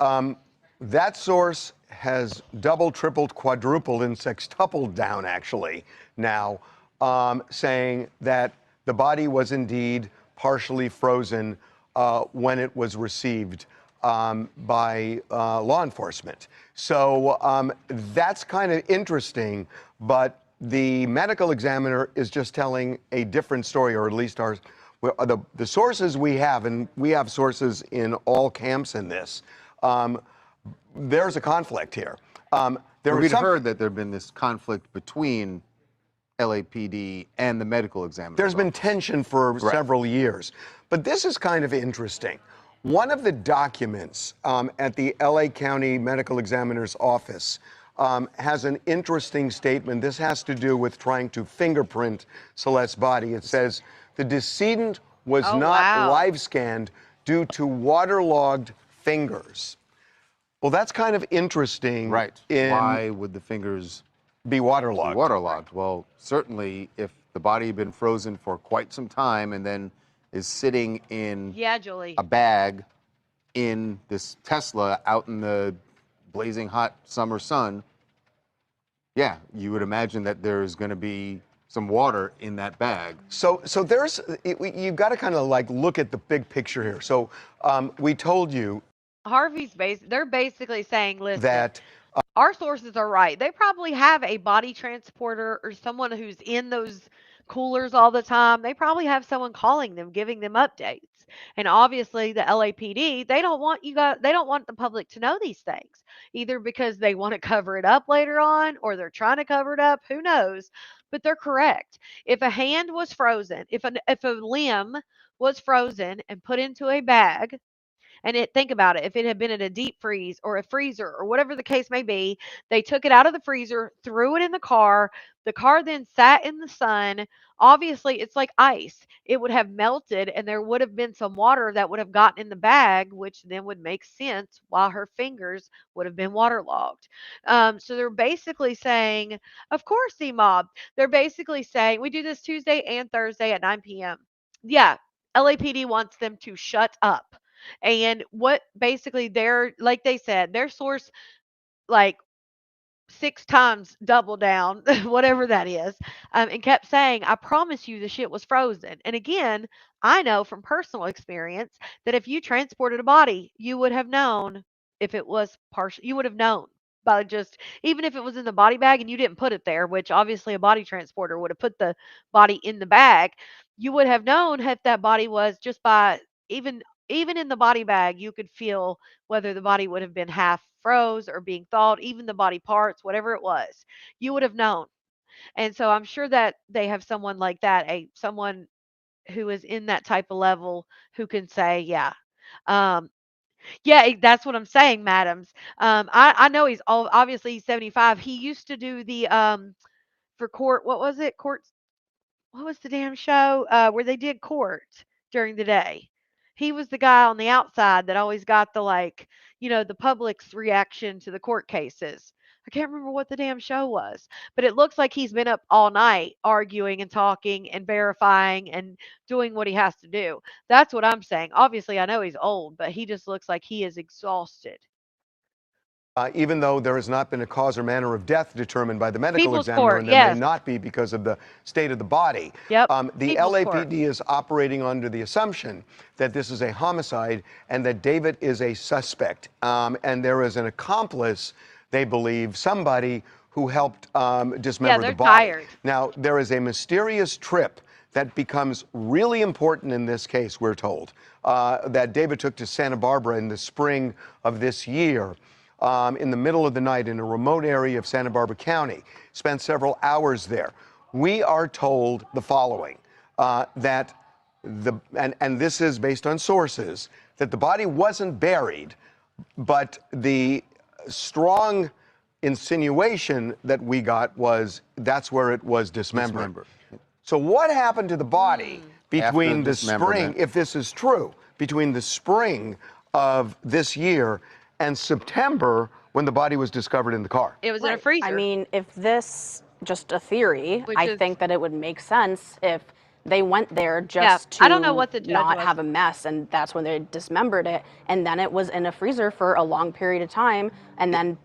that source has doubled, tripled, quadrupled, and sextupled down, actually, now, saying that the body was indeed partially frozen when it was received by law enforcement. So that's kind of interesting, but the medical examiner is just telling a different story, or at least the sources we have, and we have sources in all camps in this, there's a conflict here. We'd heard that there had been this conflict between LAPD and the medical examiner. There's been tension for several years. But this is kind of interesting. One of the documents at the LA County Medical Examiner's office has an interesting statement. This has to do with trying to fingerprint Celeste's body. It says the decedent was not live scanned due to waterlogged fingers. Well, that's kind of interesting. Right. Why would the fingers be waterlogged? Waterlogged. Well, certainly if the body had been frozen for quite some time and then is sitting in Julie. a bag in this Tesla out in the blazing hot summer sun, yeah, you would imagine that there's going to be some water in that bag. So there's, you've got to kind of like look at the big picture here. So we told you They're basically saying, listen, that our sources are right. They probably have a body transporter or someone who's in those coolers all the time. They probably have someone calling them, giving them updates. And obviously the LAPD, they don't want the public to know these things, either because they want to cover it up later on or they're trying to cover it up, who knows. But they're correct. If a hand was frozen, if a limb was frozen and put into a bag, and think about it, if it had been in a deep freeze or a freezer or whatever the case may be, they took it out of the freezer, threw it in the car then sat in the sun. Obviously, it's like ice. It would have melted and there would have been some water that would have gotten in the bag, which then would make sense while her fingers would have been waterlogged. So they're basically saying, of course, C-Mob, they're basically saying, we do this Tuesday and Thursday at 9 p.m. Yeah, LAPD wants them to shut up. And what basically like they said, their source, like 6 times double down, whatever that is, and kept saying, I promise you the shit was frozen. And again, I know from personal experience that if you transported a body, you would have known if it was partial, you would have known by just, even if it was in the body bag and you didn't put it there, which obviously a body transporter would have put the body in the bag, you would have known if that body was just by even in the body bag, you could feel whether the body would have been half froze or being thawed, even the body parts, whatever it was, you would have known. And so I'm sure that they have someone like that, someone who is in that type of level who can say, yeah. That's what I'm saying, madams. I know obviously he's 75. He used to do the for court, what was it? What was the damn show where they did court during the day? He was the guy on the outside that always got the public's reaction to the court cases. I can't remember what the damn show was, but it looks like he's been up all night arguing and talking and verifying and doing what he has to do. That's what I'm saying. Obviously, I know he's old, but he just looks like he is exhausted. Even though there has not been a cause or manner of death determined by the medical People's examiner, court, and there may not be because of the state of the body. Yep. The People's LAPD court. is operating under the assumption that this is a homicide and that David is a suspect. And there is an accomplice, they believe, somebody who helped dismember the body. Tired. Now, there is a mysterious trip that becomes really important in this case, we're told, that David took to Santa Barbara in the spring of this year. In the middle of the night in a remote area of Santa Barbara County, spent several hours there. We are told the following, that and this is based on sources, that the body wasn't buried, but the strong insinuation that we got was that's where it was dismembered. So what happened to the body between the spring, if this is true, between the spring of this year and September, when the body was discovered in the car? It was in a freezer. I mean, if this just a theory, I think that it would make sense if they went there just to I don't know what the judge not was. have a mess, and that's when they dismembered it, and then it was in a freezer for a long period of time, and then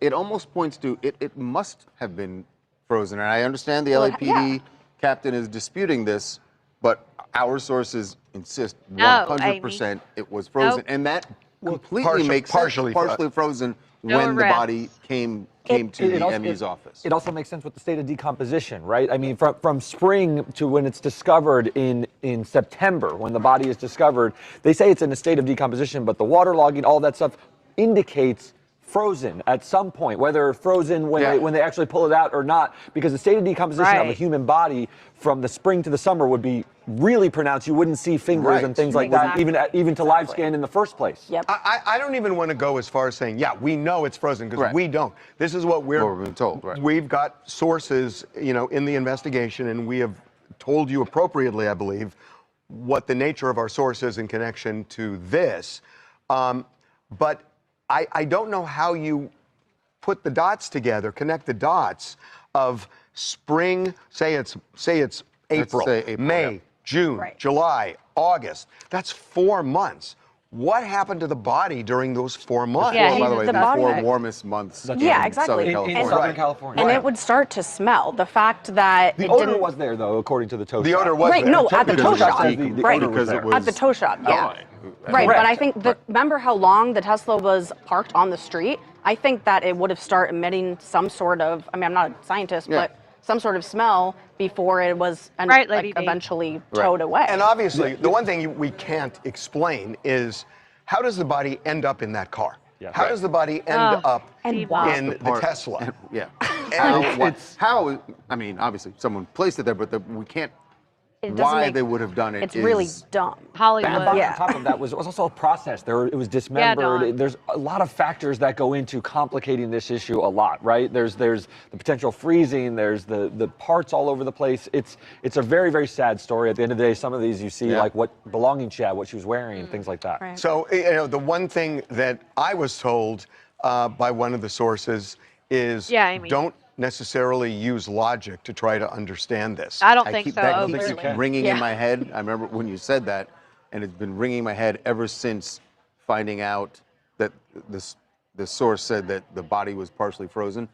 it almost points to it must have been frozen. And I understand the LAPD captain is disputing this, but our sources insist 100% it was frozen. And that completely makes sense. Partially frozen when the body came to the ME's office. It also makes sense with the state of decomposition, right? I mean, from spring to when it's discovered in September, when the body is discovered, they say it's in a state of decomposition, but the waterlogging, all that stuff indicates frozen at some point, whether frozen when they actually pull it out or not, because the state of decomposition of a human body from the spring to the summer would be really pronounced, you wouldn't see fingers and things like that, even to live scan in the first place. Yep. I don't even want to go as far as saying, yeah, we know it's frozen, because we don't. This is what we're being told. Right. We've got sources, in the investigation, and we have told you appropriately, I believe, what the nature of our source is in connection to this. But I don't know how you put the dots together, connect the dots of spring, say it's April, May, June, July, August. That's 4 months. What happened to the body during those 4 months? Yeah, by the way, the 4 warmest months Yeah, in exactly. Southern California. And it would start to smell. The fact that The it odor didn't was there, though, according to the toe shop. The odor was right, there. no, at the Because toe it was shop. the- Right, because it was- at the toe shop, yeah. Right, but I think remember how long the Tesla was parked on the street? I think that it would have started emitting some sort of, I'm not a scientist, but some sort of smell before it was eventually towed away. And obviously, the one thing we can't explain is, how does the body end up in that car? How does the body end up and in the Tesla? Yeah. And How, I mean, obviously someone placed it there, but we can't, It doesn't why make- they would have done it It's really dumb. Hollywood. On top of that was also a process. It was dismembered. Dawn. There's a lot of factors that go into complicating this issue a lot, right? There's the potential freezing. There's the parts all over the place. It's a very, very sad story. At the end of the day, some of these you see like what belongings she had, what she was wearing, things like that. So, the one thing that I was told by one of the sources is don't necessarily use logic to try to understand this. I don't think so. That keeps ringing in my head. I remember when you said that, and it's been ringing in my head ever since finding out that the source said that the body was partially frozen.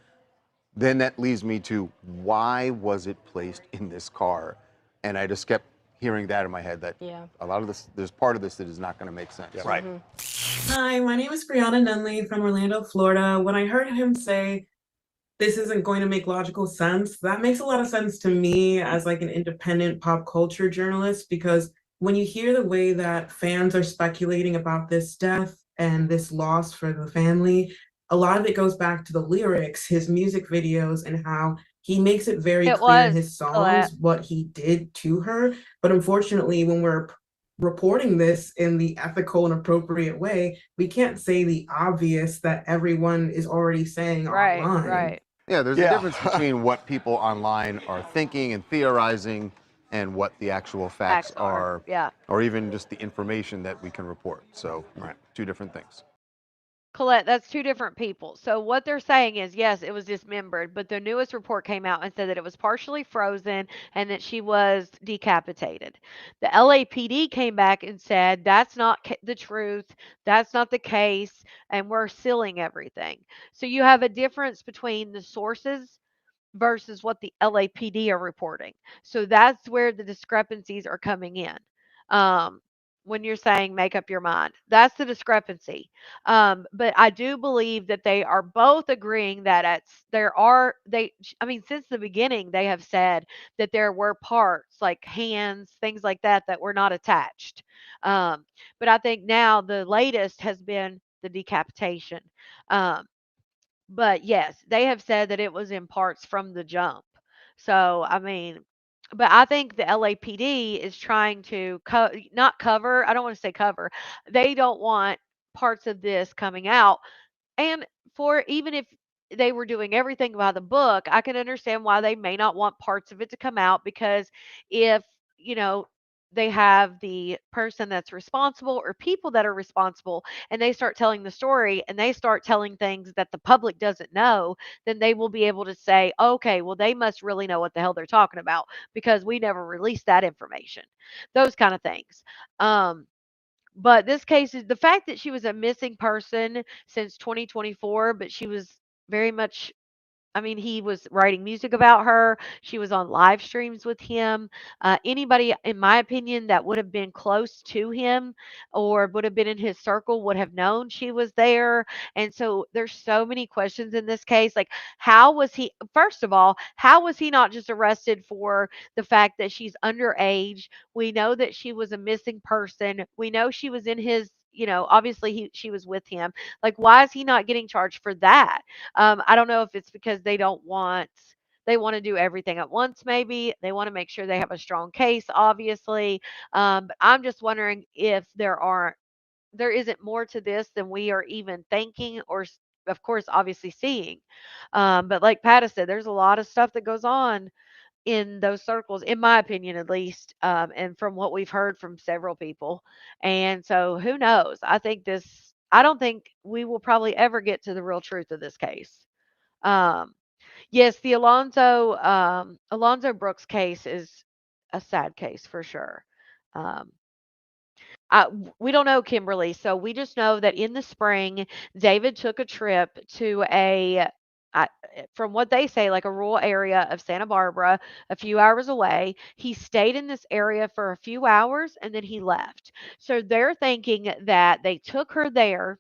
Then that leads me to, why was it placed in this car? And I just kept hearing that in my head, that a lot of this, there's part of this that is not going to make sense. Right. Hi, my name is Brianna Nunley from Orlando, Florida. When I heard him say this isn't going to make logical sense, that makes a lot of sense to me as like an independent pop culture journalist, because when you hear the way that fans are speculating about this death and this loss for the family, a lot of it goes back to the lyrics, his music videos, and how he makes it very clear in his songs what he did to her. But unfortunately, when we're reporting this in the ethical and appropriate way, we can't say the obvious that everyone is already saying online. Right. Yeah, there's a difference between what people online are thinking and theorizing and what the actual facts are, or even just the information that we can report. So, two different things. Colette, that's two different people. So what they're saying is, yes, it was dismembered, but the newest report came out and said that it was partially frozen and that she was decapitated. The LAPD came back and said that's not the truth, that's not the case, and we're sealing everything. So you have a difference between the sources versus what the LAPD are reporting. So that's where the discrepancies are coming in. When you're saying make up your mind, that's the discrepancy. But I do believe that they are both agreeing that I mean, since the beginning, they have said that there were parts like hands, things like that, that were not attached. But I think now the latest has been the decapitation. But yes, they have said that it was in parts from the jump. So, I mean, but I think the LAPD is trying to not cover, I don't want to say cover. They don't want parts of this coming out. And for even if they were doing everything by the book, I can understand why they may not want parts of it to come out, because if, you know, they have the person that's responsible or people that are responsible and they start telling the story and they start telling things that the public doesn't know, then they will be able to say, okay, well, they must really know what the hell they're talking about because we never released that information. Those kind of things. But this case is the fact that she was a missing person since 2024, but she was very much, I mean, he was writing music about her. She was on live streams with him. Anybody, in my opinion, that would have been close to him or would have been in his circle would have known she was there. And so there's so many questions in this case. Like, how was he, first of all, how was he not just arrested for the fact that she's underage? We know that she was a missing person. We know she was in his, obviously she was with him. Like, why is he not getting charged for that? I don't know if it's because they don't want they want to do everything at once. Maybe they want to make sure they have a strong case, obviously. But I'm just wondering if there isn't more to this than we are even thinking or of course obviously seeing. But like Pat said, there's a lot of stuff that goes on in those circles, in my opinion, at least, and from what we've heard from several people. And so, who knows? I don't think we will probably ever get to the real truth of this case. Um, yes, the Alonzo Brooks case is a sad case for sure. Um, we don't know Kimberly, so we just know that in the spring, David took a trip to I, from what they say, like a rural area of Santa Barbara, a few hours away. He stayed in this area for a few hours and then he left. So they're thinking that they took her there.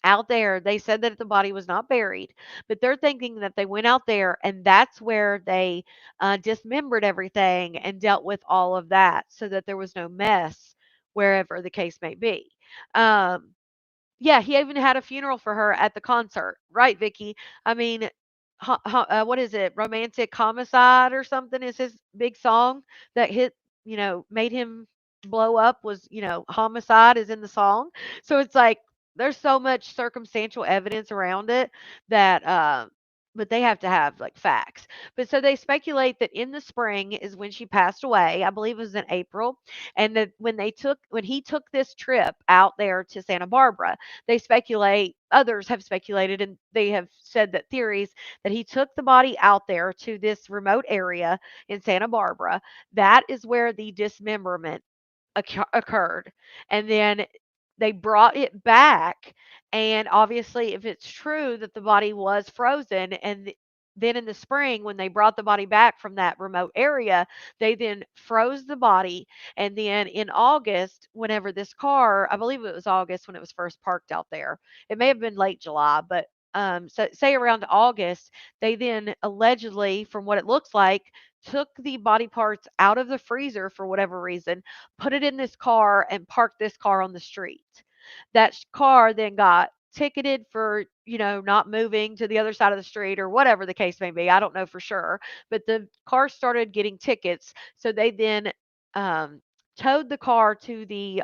Out there, they said that the body was not buried, but they're thinking that they went out there and that's where they dismembered everything and dealt with all of that so that there was no mess wherever the case may be. Um, yeah, he even had a funeral for her at the concert, right, Vicky? I mean, what is it? Romantic Homicide or something is his big song that made him blow up was, homicide is in the song. So it's like there's so much circumstantial evidence around it that but they have to have like facts. But so they speculate that in the spring is when she passed away. I believe it was in April. And that when he took this trip out there to Santa Barbara, others have speculated and they have said that theories that he took the body out there to this remote area in Santa Barbara. That is where the dismemberment occurred. And then they brought it back. And obviously, if it's true that the body was frozen, then in the spring, when they brought the body back from that remote area, they then froze the body. And then in August, whenever this car, I believe it was August when it was first parked out there, it may have been late July, but so say around August, they then allegedly, from what it looks like, took the body parts out of the freezer for whatever reason, put it in this car, and parked this car on the street. That car then got ticketed for, not moving to the other side of the street or whatever the case may be. I don't know for sure. But the car started getting tickets. So they then um, towed the car to the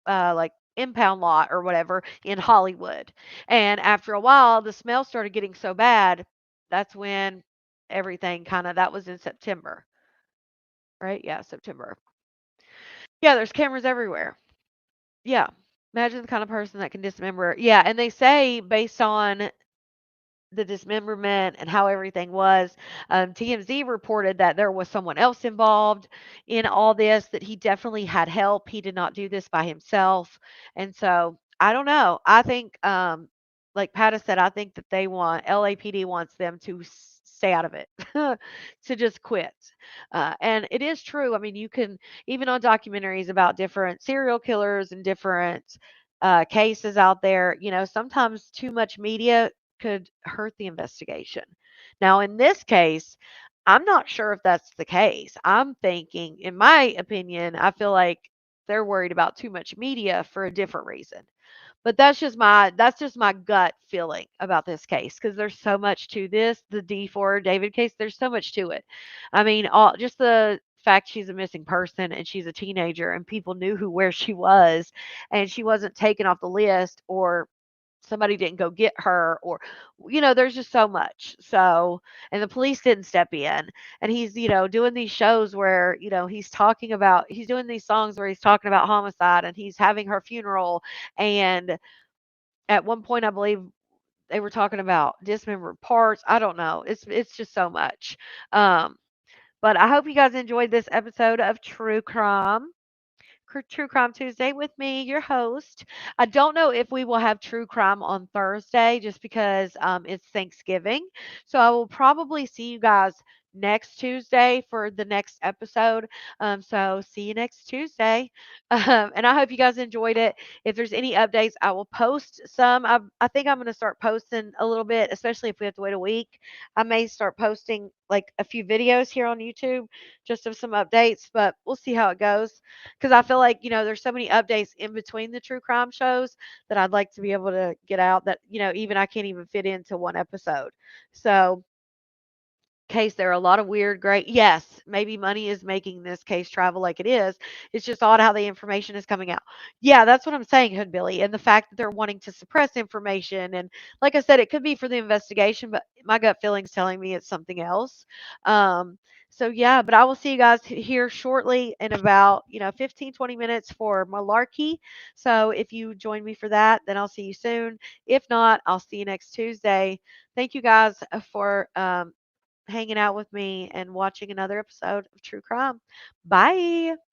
like impound lot or whatever in Hollywood. And after a while, the smell started getting so bad. That's when everything that was in September, right? Yeah, September. Yeah, there's cameras everywhere. Yeah. Imagine the kind of person that can dismember. Yeah, and they say based on the dismemberment and how everything was, TMZ reported that there was someone else involved in all this, that he definitely had help. He did not do this by himself. And so I don't know. I think, like Pat said, I think that LAPD wants them to stay out of it, to just quit. And it is true. I mean, you can, even on documentaries about different serial killers and different cases out there, sometimes too much media could hurt the investigation. Now, in this case, I'm not sure if that's the case. I'm thinking, in my opinion, I feel like they're worried about too much media for a different reason. But that's just my gut feeling about this case because there's so much to this, the D4 David case. There's so much to it. I mean, all just the fact she's a missing person and she's a teenager and people knew where she was and she wasn't taken off the list or somebody didn't go get her or there's just so much. So, and the police didn't step in, and he's doing these shows where he's doing these songs where he's talking about homicide and he's having her funeral. And at one point I believe they were talking about dismembered parts. I don't know, it's just so much. um but I hope you guys enjoyed this episode of True Crime Tuesday with me, your host. I don't know if we will have true crime on Thursday just because it's Thanksgiving. So I will probably see you guys next Tuesday for the next episode. So see you next Tuesday. And I hope you guys enjoyed it. If there's any updates, I will post some. I think I'm going to start posting a little bit, especially if we have to wait a week. I may start posting like a few videos here on YouTube just of some updates, but we'll see how it goes because I feel like, there's so many updates in between the true crime shows that I'd like to be able to get out that, even I can't even fit into one episode. So case there are a lot of weird gray. Yes, maybe money is making this case travel like it is. It's just odd how the information is coming out. Yeah, that's what I'm saying, Hood Billy, and the fact that they're wanting to suppress information. And like I said, it could be for the investigation, but my gut feeling's telling me it's something else. um so yeah, but I will see you guys here shortly in about 15, 20 minutes for malarkey. So if you join me for that, then I'll see you soon. If not, I'll see you next Tuesday. Thank you guys for hanging out with me and watching another episode of True Crime. Bye.